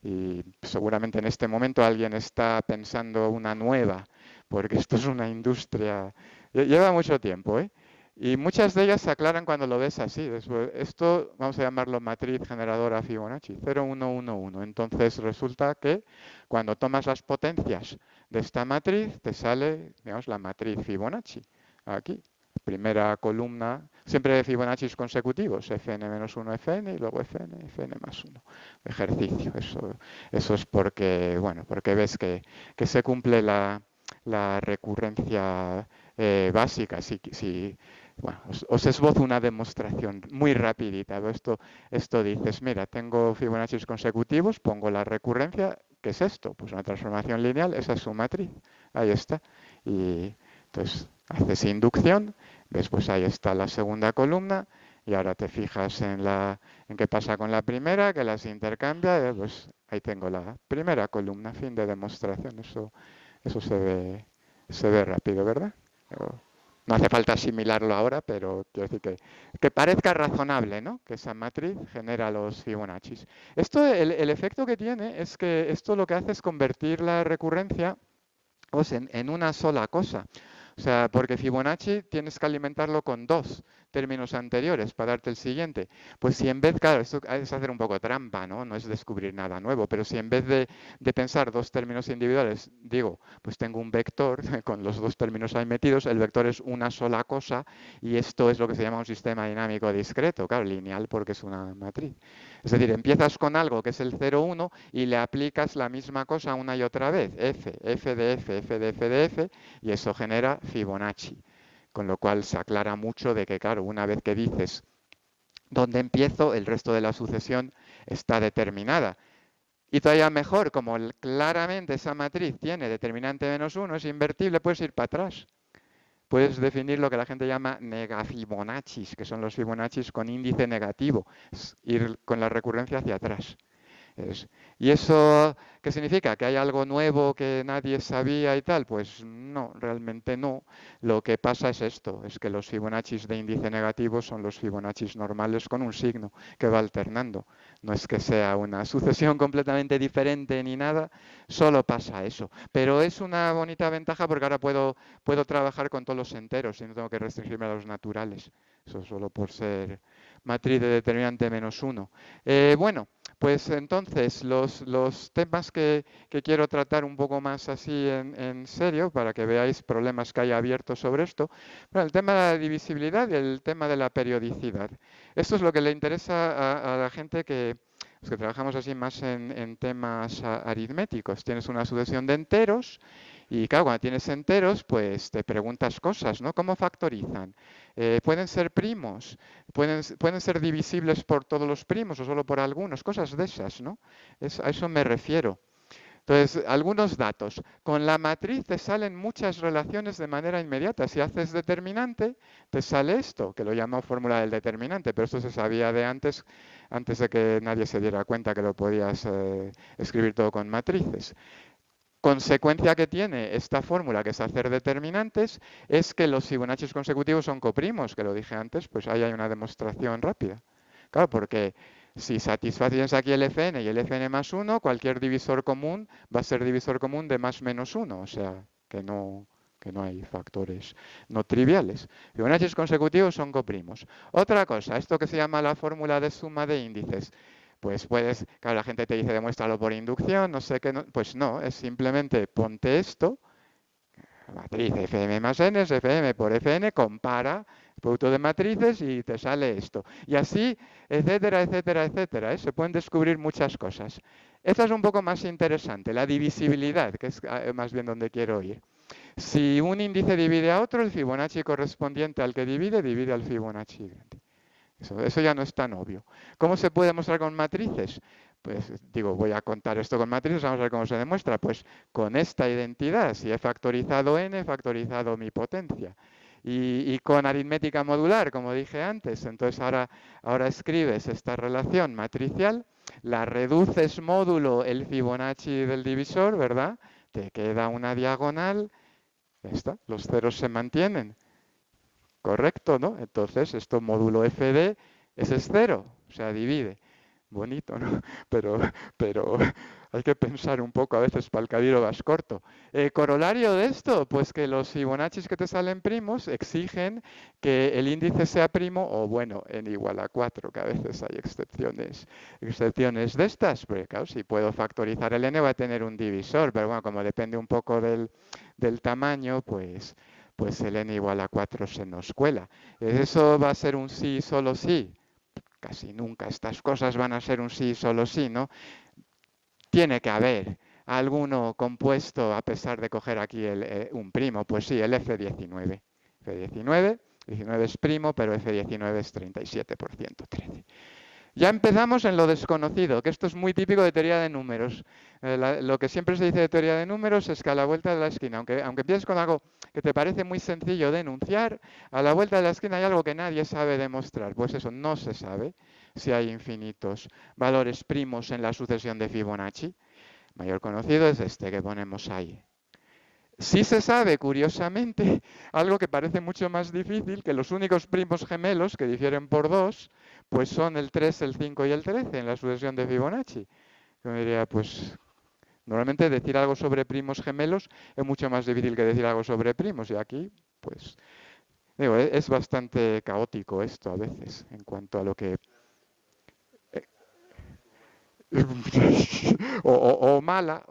y seguramente en este momento alguien está pensando una nueva, porque esto es una industria, lleva mucho tiempo, ¿eh? Y muchas de ellas se aclaran cuando lo ves así. Esto vamos a llamarlo matriz generadora Fibonacci, 0, 1, 1, 1. Entonces resulta que cuando tomas las potencias de esta matriz, te sale, digamos, la matriz Fibonacci. Aquí, primera columna, siempre de Fibonacci consecutivos, Fn-1 Fn y luego Fn, Fn más 1. Ejercicio. Eso es porque, bueno, porque ves que se cumple la recurrencia básica. Bueno, os esbozo una demostración muy rapidita. Esto dices, mira, tengo Fibonacci consecutivos, pongo la recurrencia. ¿Qué es esto? Pues una transformación lineal, esa es su matriz. Ahí está. Y entonces haces inducción, ves, pues ahí está la segunda columna, y ahora te fijas en qué pasa con la primera, que las intercambia, pues ahí tengo la primera columna, fin de demostración. Eso se ve rápido, ¿verdad? No hace falta asimilarlo ahora, pero quiero decir que parezca razonable, ¿no? Que esa matriz genera los Fibonacci. Esto, el efecto que tiene es que esto lo que hace es convertir la recurrencia pues, en una sola cosa. O sea, porque Fibonacci tienes que alimentarlo con dos términos anteriores para darte el siguiente. Pues si en vez, claro, esto es hacer un poco trampa, ¿no? No es descubrir nada nuevo, pero si en vez de pensar dos términos individuales, digo, pues tengo un vector con los dos términos ahí metidos, el vector es una sola cosa y esto es lo que se llama un sistema dinámico discreto, claro, lineal porque es una matriz. Es decir, empiezas con algo que es el 0, 1 y le aplicas la misma cosa una y otra vez, f de f, f de f de f, y eso genera Fibonacci. Con lo cual se aclara mucho de que, claro, una vez que dices dónde empiezo, el resto de la sucesión está determinada. Y todavía mejor, como claramente esa matriz tiene determinante menos 1, es invertible, puedes ir para atrás. Puedes definir lo que la gente llama negafibonaccis, que son los Fibonaccis con índice negativo, es ir con la recurrencia hacia atrás. ¿Y eso qué significa? ¿Que hay algo nuevo que nadie sabía y tal? Pues no, realmente no. Lo que pasa es esto, es que los Fibonacci de índice negativo son los Fibonacci normales con un signo que va alternando. No es que sea una sucesión completamente diferente ni nada, solo pasa eso. Pero es una bonita ventaja porque ahora puedo trabajar con todos los enteros y no tengo que restringirme a los naturales. Eso solo por ser matriz de determinante menos 1. Bueno. Pues entonces, los temas que quiero tratar un poco más así en serio, para que veáis problemas que hay abiertos sobre esto, bueno, el tema de la divisibilidad y el tema de la periodicidad. Esto es lo que le interesa a la gente los que trabajamos así más en temas aritméticos. Tienes una sucesión de enteros y claro, cuando tienes enteros, pues te preguntas cosas, ¿no? ¿Cómo factorizan? ¿Pueden ser primos? ¿Pueden ser divisibles por todos los primos o solo por algunos? Cosas de esas, ¿no? A eso me refiero. Entonces, algunos datos. Con la matriz te salen muchas relaciones de manera inmediata. Si haces determinante, te sale esto, que lo llamo fórmula del determinante, pero esto se sabía de antes de que nadie se diera cuenta que lo podías escribir todo con matrices. Consecuencia que tiene esta fórmula, que es hacer determinantes, es que los Fibonacci consecutivos son coprimos, que lo dije antes, pues ahí hay una demostración rápida. Claro, porque si satisfaces aquí el Fn y el Fn más 1, cualquier divisor común va a ser divisor común de más menos 1, o sea, que no hay factores no triviales. Fibonacci consecutivos son coprimos. Otra cosa, esto que se llama la fórmula de suma de índices. Pues puedes, claro, la gente te dice demuéstralo por inducción, no sé qué, pues no, es simplemente ponte esto, matriz Fm más n es Fm por Fn, compara el producto de matrices y te sale esto. Y así, etcétera, etcétera, etcétera. Se pueden descubrir muchas cosas. Esta es un poco más interesante, la divisibilidad, que es más bien donde quiero ir. Si un índice divide a otro, el Fibonacci correspondiente al que divide al Fibonacci. Eso ya no es tan obvio. ¿Cómo se puede demostrar con matrices? Pues digo, voy a contar esto con matrices, vamos a ver cómo se demuestra. Pues con esta identidad, si he factorizado n, he factorizado mi potencia. Y con aritmética modular, como dije antes, entonces ahora escribes esta relación matricial, la reduces módulo el Fibonacci del divisor, ¿verdad? Te queda una diagonal, ya está, los ceros se mantienen. Correcto, ¿no? Entonces, esto módulo FD, ese es cero, o sea, divide. bonito, ¿no? Pero, pero hay que pensar un poco a veces para el cabiro vas corto. Corolario de esto, pues que los Fibonaccis que te salen primos exigen que el índice sea primo o bueno, n igual a 4, que a veces hay excepciones de estas, porque claro, si puedo factorizar el n va a tener un divisor, pero bueno, como depende un poco del tamaño, pues el n igual a 4 se nos cuela. ¿Eso va a ser un sí, solo sí? Casi nunca estas cosas van a ser un sí, solo sí, ¿no? Tiene que haber alguno compuesto a pesar de coger aquí un primo. Pues sí, el F19. F19, 19 es primo, pero F19 es 37%, 13. Ya empezamos en lo desconocido, que esto es muy típico de teoría de números. Lo que siempre se dice de teoría de números es que a la vuelta de la esquina, aunque empieces con algo que te parece muy sencillo de enunciar, a la vuelta de la esquina hay algo que nadie sabe demostrar. Pues eso, no se sabe si hay infinitos valores primos en la sucesión de Fibonacci. Mayor conocido es este que ponemos ahí. Sí se sabe, curiosamente, algo que parece mucho más difícil, que los únicos primos gemelos que difieren por 2, pues son el 3, el 5 y el 13 en la sucesión de Fibonacci. Yo diría, pues normalmente decir algo sobre primos gemelos es mucho más difícil que decir algo sobre primos, y aquí, pues, digo, es bastante caótico esto a veces, en cuanto a lo que... o mala.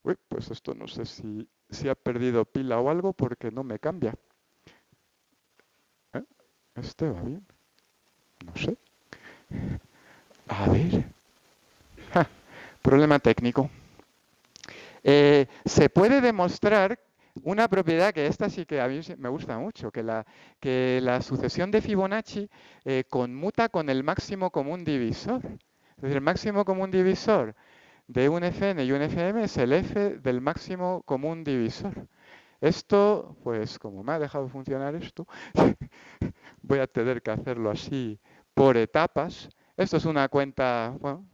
Uy, pues esto no sé si ha perdido pila o algo porque no me cambia. ¿Eh? Este va bien. No sé. A ver. Ja, problema técnico. Se puede demostrar una propiedad que esta sí que a mí me gusta mucho, que la sucesión de Fibonacci conmuta con el máximo común divisor. Es decir, el máximo común divisor de un Fn y un Fm es el F del máximo común divisor. Esto, pues como me ha dejado funcionar esto, voy a tener que hacerlo así por etapas. Esto es una cuenta, bueno,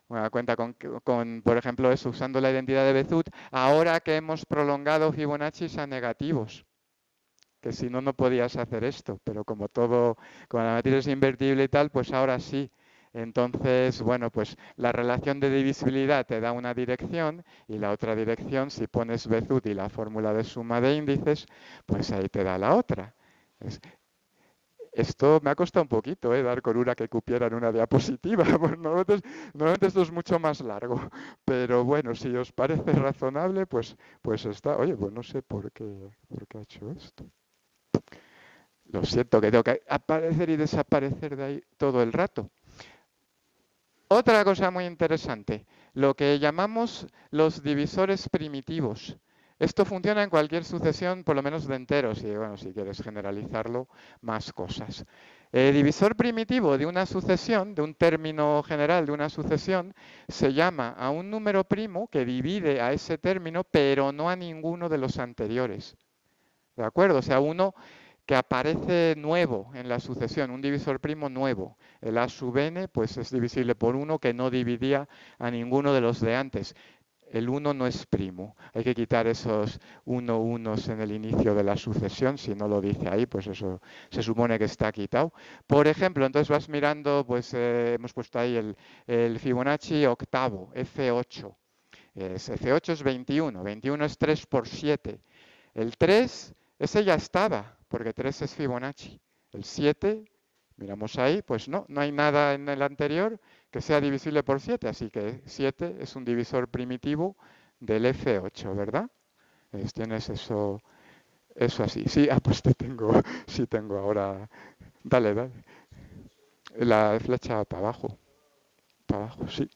una cuenta por ejemplo, eso, usando la identidad de Bézout, ahora que hemos prolongado Fibonacci a negativos, que si no, no podías hacer esto, pero como la matriz es invertible y tal, pues ahora sí. Entonces, bueno, pues la relación de divisibilidad te da una dirección y la otra dirección, si pones Bézout y la fórmula de suma de índices, pues ahí te da la otra. Esto me ha costado un poquito, dar con una que cupiera en una diapositiva. Pues normalmente esto es mucho más largo. Pero bueno, si os parece razonable, pues está. Oye, pues no sé por qué ha hecho esto. Lo siento, que tengo que aparecer y desaparecer de ahí todo el rato. Otra cosa muy interesante, lo que llamamos los divisores primitivos. Esto funciona en cualquier sucesión, por lo menos de enteros, y bueno, si quieres generalizarlo, más cosas. Divisor primitivo de una sucesión, de un término general de una sucesión, se llama a un número primo que divide a ese término, pero no a ninguno de los anteriores. ¿De acuerdo? O sea, uno que aparece nuevo en la sucesión, un divisor primo nuevo. El a sub n pues es divisible por 1 que no dividía a ninguno de los de antes. El 1 no es primo. Hay que quitar esos 1 unos en el inicio de la sucesión. Si no lo dice ahí, pues eso se supone que está quitado. Por ejemplo, entonces vas mirando, pues hemos puesto ahí el Fibonacci octavo, F8. F8 es 21. 21 es 3 por 7. El 3, ese ya estaba, porque 3 es Fibonacci. El 7, miramos ahí, pues no hay nada en el anterior que sea divisible por 7, así que 7 es un divisor primitivo del F8, ¿verdad? Tienes eso así. Sí, pues sí tengo ahora. Dale. La flecha para abajo, sí.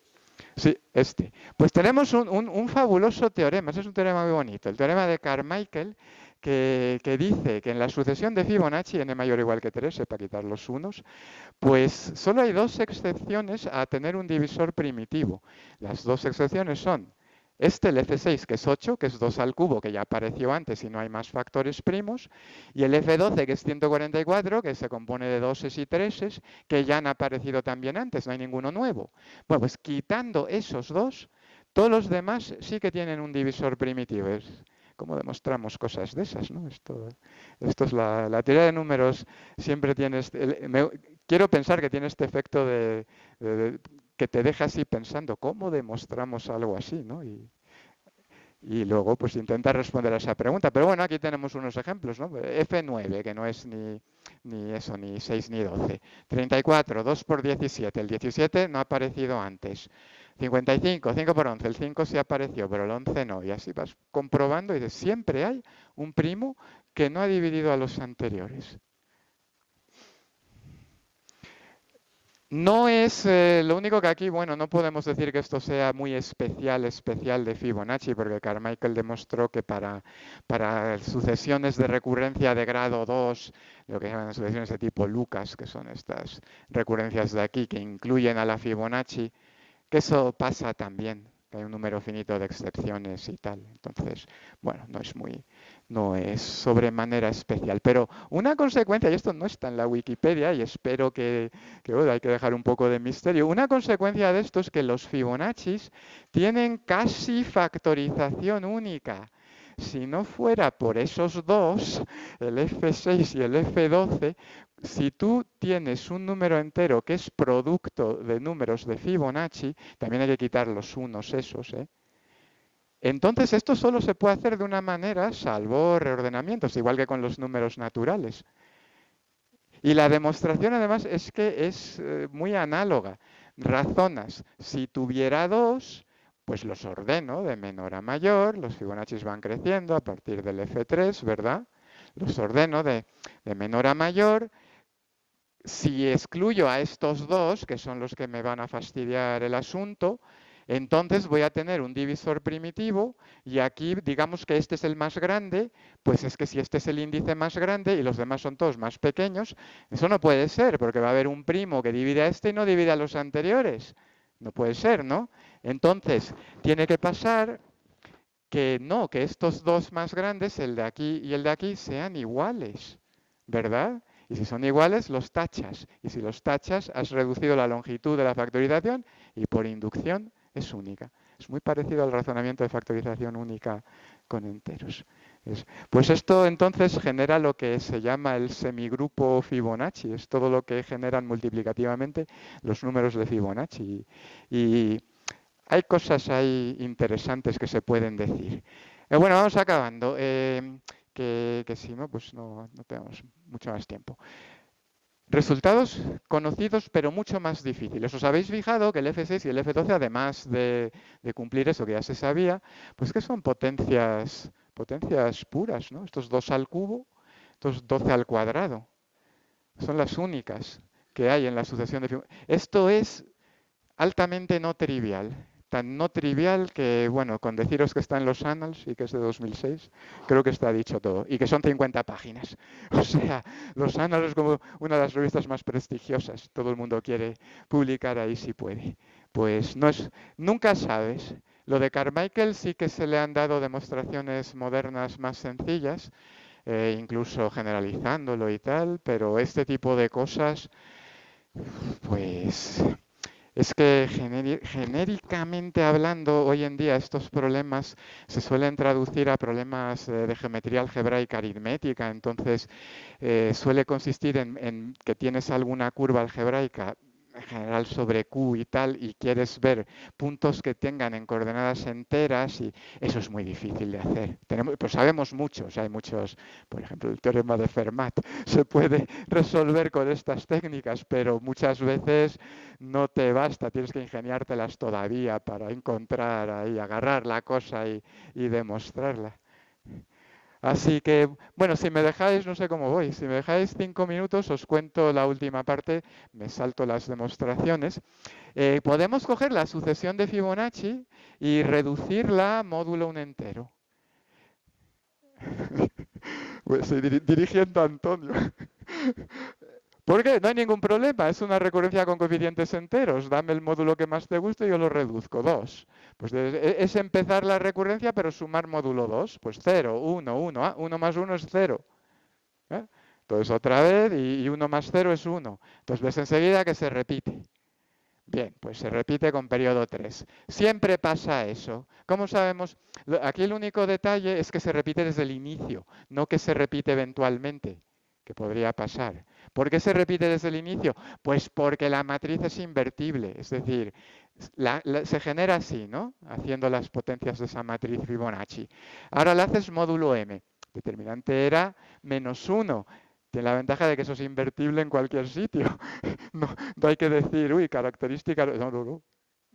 Sí, este. Pues tenemos un fabuloso teorema, ese es un teorema muy bonito, el teorema de Carmichael, que dice que en la sucesión de Fibonacci, n mayor o igual que 3, para quitar los unos, pues solo hay dos excepciones a tener un divisor primitivo. Las dos excepciones son el F6, que es 8, que es 2 al cubo, que ya apareció antes y no hay más factores primos, y el F12, que es 144, que se compone de 2 y 3, que ya han aparecido también antes, no hay ninguno nuevo. Bueno, pues quitando esos dos, todos los demás sí que tienen un divisor primitivo. ¿Cómo demostramos cosas de esas, no? Esto es la teoría de números, siempre tienes... quiero pensar que tiene este efecto que te deja así pensando, ¿cómo demostramos algo así, ¿no? Y luego pues intenta responder a esa pregunta. Pero bueno, aquí tenemos unos ejemplos, ¿no? F9, que no es ni eso, ni 6 ni 12. 34, 2 por 17. El 17 no ha aparecido antes. 55, 5 por 11. El 5 sí apareció, pero el 11 no. Y así vas comprobando y siempre hay un primo que no ha dividido a los anteriores. No es lo único que aquí, bueno, no podemos decir que esto sea muy especial de Fibonacci, porque Carmichael demostró que para sucesiones de recurrencia de grado 2, lo que llaman sucesiones de tipo Lucas, que son estas recurrencias de aquí, que incluyen a la Fibonacci, que eso pasa también, que hay un número finito de excepciones y tal. Entonces, bueno, no es sobremanera especial. Pero una consecuencia, y esto no está en la Wikipedia, y espero que bueno, hay que dejar un poco de misterio, una consecuencia de esto es que los Fibonaccis tienen casi factorización única. Si no fuera por esos dos, el F6 y el F12, si tú tienes un número entero que es producto de números de Fibonacci, también hay que quitar los unos esos, ¿eh? Entonces esto solo se puede hacer de una manera, salvo reordenamientos, igual que con los números naturales. Y la demostración además es que es muy análoga. Razonas, si tuviera dos, pues los ordeno de menor a mayor, los Fibonacci van creciendo a partir del F3, ¿verdad? Los ordeno de menor a mayor. Si excluyo a estos dos, que son los que me van a fastidiar el asunto, entonces voy a tener un divisor primitivo y aquí digamos que este es el más grande, pues es que si este es el índice más grande y los demás son todos más pequeños, eso no puede ser, porque va a haber un primo que divide a este y no divide a los anteriores. No puede ser, ¿no? Entonces, tiene que pasar que no, que estos dos más grandes, el de aquí y el de aquí, sean iguales, ¿verdad? Y si son iguales, los tachas. Y si los tachas, has reducido la longitud de la factorización y por inducción es única. Es muy parecido al razonamiento de factorización única con enteros. Pues esto entonces genera lo que se llama el semigrupo Fibonacci. Es todo lo que generan multiplicativamente los números de Fibonacci. Y hay cosas ahí interesantes que se pueden decir. Bueno, vamos acabando, que si no, pues no tenemos mucho más tiempo. Resultados conocidos, pero mucho más difíciles. ¿Os habéis fijado que el F6 y el F12, además de cumplir eso que ya se sabía, pues que son potencias puras, ¿no? Estos 2 al cubo, estos 12 al cuadrado. Son las únicas que hay en la sucesión de Fibonacci. Esto es altamente no trivial. Tan no trivial que, bueno, con deciros que está en los Annals y que es de 2006, creo que está dicho todo. Y que son 50 páginas. O sea, los Annals es como una de las revistas más prestigiosas. Todo el mundo quiere publicar ahí si puede. Pues nunca sabes. Lo de Carmichael sí que se le han dado demostraciones modernas más sencillas, incluso generalizándolo y tal, pero este tipo de cosas, pues es que genéricamente hablando, hoy en día estos problemas se suelen traducir a problemas de geometría algebraica aritmética, entonces suele consistir en que tienes alguna curva algebraica en general sobre Q y tal, y quieres ver puntos que tengan en coordenadas enteras, y eso es muy difícil de hacer. Pues sabemos muchos, hay muchos, por ejemplo, el teorema de Fermat se puede resolver con estas técnicas, pero muchas veces no te basta, tienes que ingeniártelas todavía para encontrar ahí, agarrar la cosa y demostrarla. Así que, bueno, si me dejáis, no sé cómo voy, si me dejáis 5 minutos os cuento la última parte, me salto las demostraciones. Podemos coger la sucesión de Fibonacci y reducirla módulo un entero. Pues estoy dirigiendo a Antonio. ¿Por qué? No hay ningún problema, es una recurrencia con coeficientes enteros. Dame el módulo que más te guste y yo lo reduzco, 2. Pues es empezar la recurrencia pero sumar módulo 2. Pues 0, 1, 1. 1 más 1 es 0. ¿Eh? Entonces otra vez y 1 más 0 es 1. Entonces ves enseguida que se repite. Bien, pues se repite con periodo 3. Siempre pasa eso. ¿Cómo sabemos? Aquí el único detalle es que se repite desde el inicio, no que se repite eventualmente. que podría pasar. ¿Por qué se repite desde el inicio? Pues porque la matriz es invertible, es decir, se genera así, ¿no? Haciendo las potencias de esa matriz Fibonacci. Ahora le haces módulo m. Determinante era -1. Tiene la ventaja de que eso es invertible en cualquier sitio. No, no hay que decir, uy, característica. No, no, no.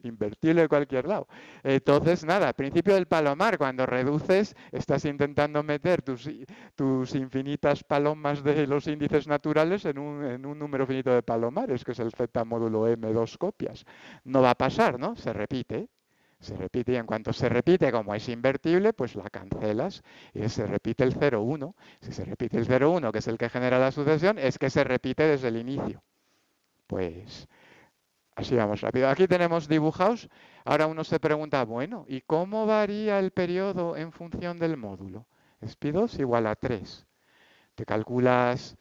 Invertible en cualquier lado. Entonces, nada, principio del palomar, cuando reduces, estás intentando meter tus infinitas palomas de los índices naturales en un número finito de palomares, que es el z módulo m, dos copias. No va a pasar, ¿no? Se repite. Se repite y en cuanto se repite, como es invertible, pues la cancelas y se repite el 0,1. Si se repite el 0,1, que es el que genera la sucesión, es que se repite desde el inicio. Pues así vamos rápido. Aquí tenemos dibujados. Ahora uno se pregunta, bueno, ¿y cómo varía el periodo en función del módulo? Es pi2 igual a 3. Te calculas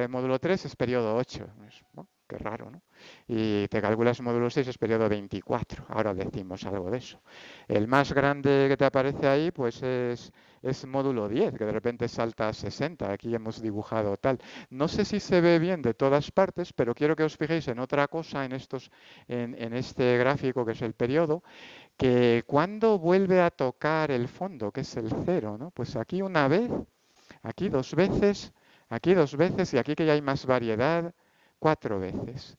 módulo 3 es periodo 8. Bueno, qué raro, ¿no? Y te calculas módulo 6 es periodo 24. Ahora decimos algo de eso. El más grande que te aparece ahí, pues es módulo 10, que de repente salta a 60. Aquí hemos dibujado tal. No sé si se ve bien de todas partes, pero quiero que os fijéis en otra cosa en este gráfico que es el periodo, que cuando vuelve a tocar el fondo, que es el 0, ¿no? Pues aquí una vez, aquí dos veces y aquí que ya hay más variedad, 4 veces.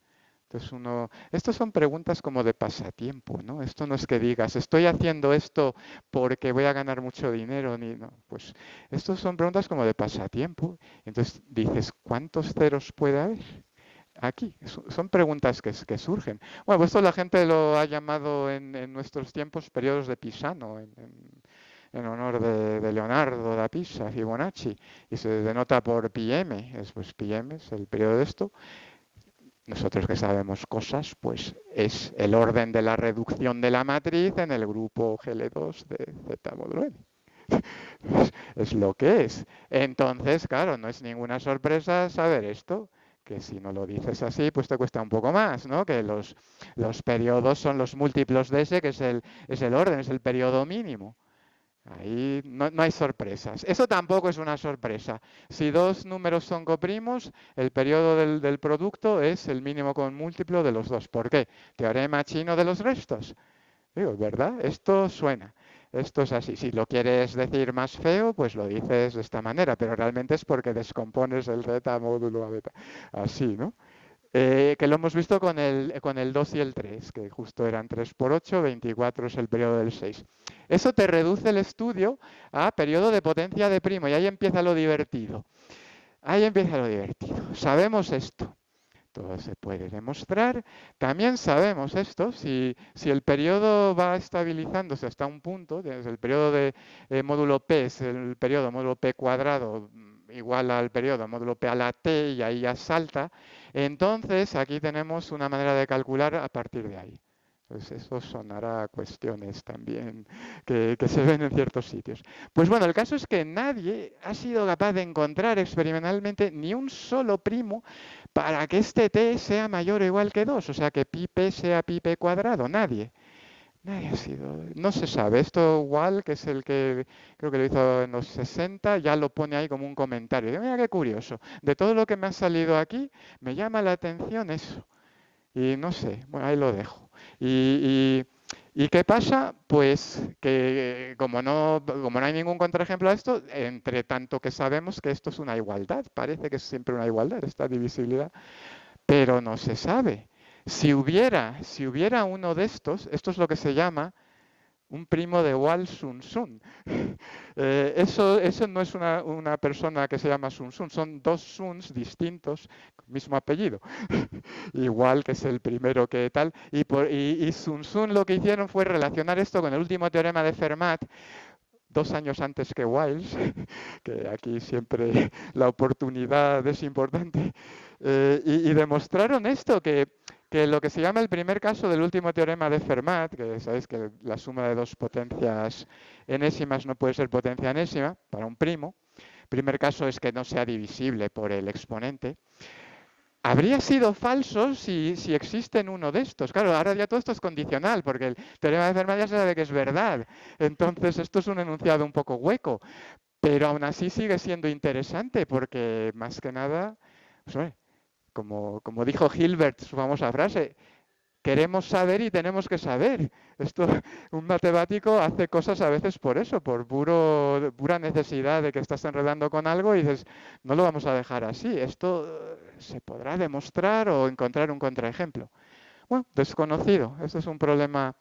Entonces estas son preguntas como de pasatiempo, ¿no? Esto no es que digas, estoy haciendo esto porque voy a ganar mucho dinero, ni no. Pues estas son preguntas como de pasatiempo. Entonces dices, ¿cuántos ceros puede haber? Aquí, son preguntas que surgen. Bueno, pues esto la gente lo ha llamado en nuestros tiempos periodos de Pisano, en honor de Leonardo da Pisa, Fibonacci, y se denota por PM, pues PM es el periodo de esto. Nosotros que sabemos cosas, pues es el orden de la reducción de la matriz en el grupo GL2 de Z módulo n. Es lo que es. Entonces, claro, no es ninguna sorpresa saber esto, que si no lo dices así, pues te cuesta un poco más, ¿no? Que los periodos son los múltiplos de ese, que es el orden, es el periodo mínimo. Ahí no hay sorpresas. Eso tampoco es una sorpresa. Si dos números son coprimos, el periodo del producto es el mínimo común múltiplo de los dos. ¿Por qué? Teorema chino de los restos. Digo, ¿verdad? Esto suena. Esto es así. Si lo quieres decir más feo, pues lo dices de esta manera, pero realmente es porque descompones el z módulo a beta. Así, ¿no? Que lo hemos visto con el 2 y el 3, que justo eran 3 por 8, 24 es el periodo del 6. Eso te reduce el estudio a periodo de potencia de primo y ahí empieza lo divertido. Ahí empieza lo divertido. Sabemos esto. Todo se puede demostrar. También sabemos esto, si el periodo va estabilizándose hasta un punto, desde el periodo de módulo P es el periodo módulo P cuadrado igual al periodo módulo P a la T y ahí ya salta, entonces aquí tenemos una manera de calcular a partir de ahí. Entonces eso sonará a cuestiones también que se ven en ciertos sitios. Pues bueno, el caso es que nadie ha sido capaz de encontrar experimentalmente ni un solo primo para que este t sea mayor o igual que 2, o sea que pi p sea pi p cuadrado, nadie. Nadie ha sido, no se sabe. Esto Wall, que es el que creo que lo hizo en los 60, ya lo pone ahí como un comentario. Mira qué curioso. De todo lo que me ha salido aquí, me llama la atención eso. Y no sé, bueno, ahí lo dejo. ¿Y qué pasa? Pues que como no hay ningún contraejemplo a esto, entre tanto que sabemos que esto es una igualdad, parece que es siempre una igualdad, esta divisibilidad, pero no se sabe. Si hubiera uno de estos, esto es lo que se llama un primo de Wall Sun Sun. Eso no es una persona que se llama Sun Sun, son dos Suns distintos, mismo apellido. Igual que es el primero que tal. Y Sun Sun lo que hicieron fue relacionar esto con el último teorema de Fermat, 2 años antes que Wiles, que aquí siempre la oportunidad es importante, y demostraron esto, que lo que se llama el primer caso del último teorema de Fermat, que sabéis que la suma de dos potencias enésimas no puede ser potencia enésima para un primo, primer caso es que no sea divisible por el exponente, habría sido falso si existe uno de estos. Claro, ahora ya todo esto es condicional, porque el teorema de Fermat ya se sabe que es verdad. Entonces, esto es un enunciado un poco hueco. Pero aún así sigue siendo interesante porque más que nada, pues, como dijo Hilbert, su famosa frase, queremos saber y tenemos que saber. Esto, un matemático hace cosas a veces por eso, por pura necesidad de que estás enredando con algo y dices, no lo vamos a dejar así. Esto se podrá demostrar o encontrar un contraejemplo. Bueno, desconocido. Esto es un problema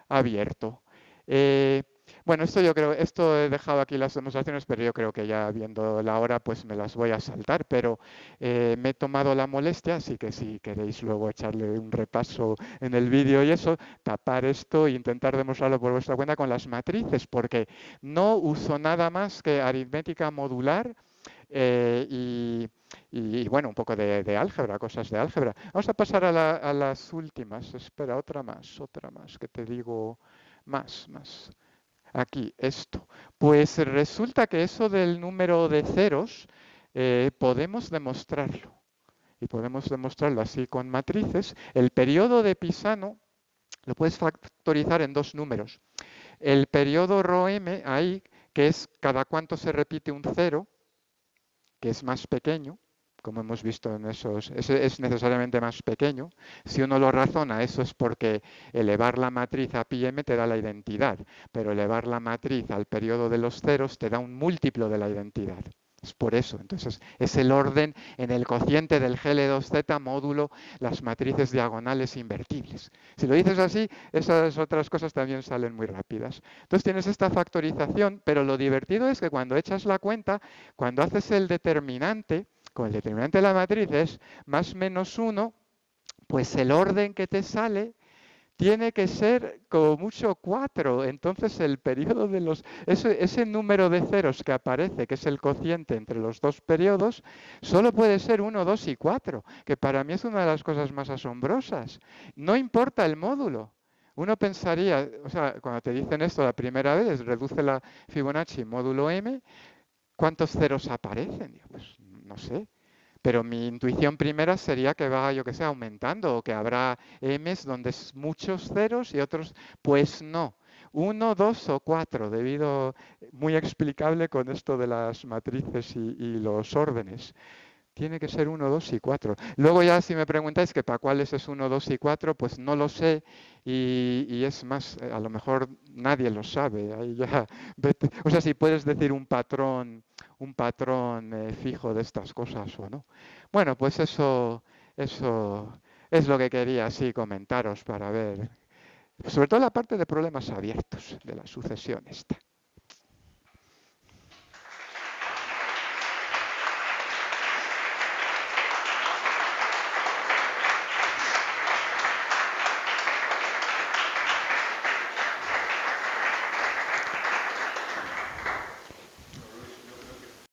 abierto. Eh, bueno, esto yo creo, esto he dejado aquí las demostraciones, pero yo creo que ya viendo la hora, pues me las voy a saltar. Pero me he tomado la molestia, así que si queréis luego echarle un repaso en el vídeo y eso, tapar esto e intentar demostrarlo por vuestra cuenta con las matrices, porque no uso nada más que aritmética modular y, bueno, un poco de álgebra, cosas de álgebra. Vamos a pasar a las últimas. Espera, otra más, que te digo más. Aquí, esto. Pues resulta que eso del número de ceros podemos demostrarlo. Y podemos demostrarlo así con matrices. El periodo de Pisano lo puedes factorizar en dos números. El periodo ρm ahí, que es cada cuánto se repite un cero, que es más pequeño, como hemos visto en esos, es necesariamente más pequeño. Si uno lo razona, eso es porque elevar la matriz a pi m te da la identidad, pero elevar la matriz al periodo de los ceros te da un múltiplo de la identidad. Es por eso. Entonces, es el orden en el cociente del GL2Z módulo las matrices diagonales invertibles. Si lo dices así, esas otras cosas también salen muy rápidas. Entonces, tienes esta factorización, pero lo divertido es que cuando echas la cuenta, cuando haces el determinante, con el determinante de la matriz es más menos 1, pues el orden que te sale tiene que ser como mucho 4. Entonces el periodo de ese número de ceros que aparece, que es el cociente entre los dos periodos, solo puede ser 1, 2 y 4, que para mí es una de las cosas más asombrosas. No importa el módulo. Uno pensaría, o sea, cuando te dicen esto la primera vez, reduce la Fibonacci módulo m, ¿cuántos ceros aparecen? Pues no sé. Pero mi intuición primera sería que va, yo que sé, aumentando o que habrá M's donde es muchos ceros y otros, pues no. Uno, dos o cuatro, debido, muy explicable con esto de las matrices y los órdenes. Tiene que ser uno, 2 y 4. Luego ya si me preguntáis que para cuáles es uno, 2 y 4, pues no lo sé y es más, a lo mejor nadie lo sabe. Ahí ya, o sea, si puedes decir un patrón fijo de estas cosas o no. Bueno, pues eso es lo que quería así comentaros para ver, sobre todo la parte de problemas abiertos de la sucesión esta.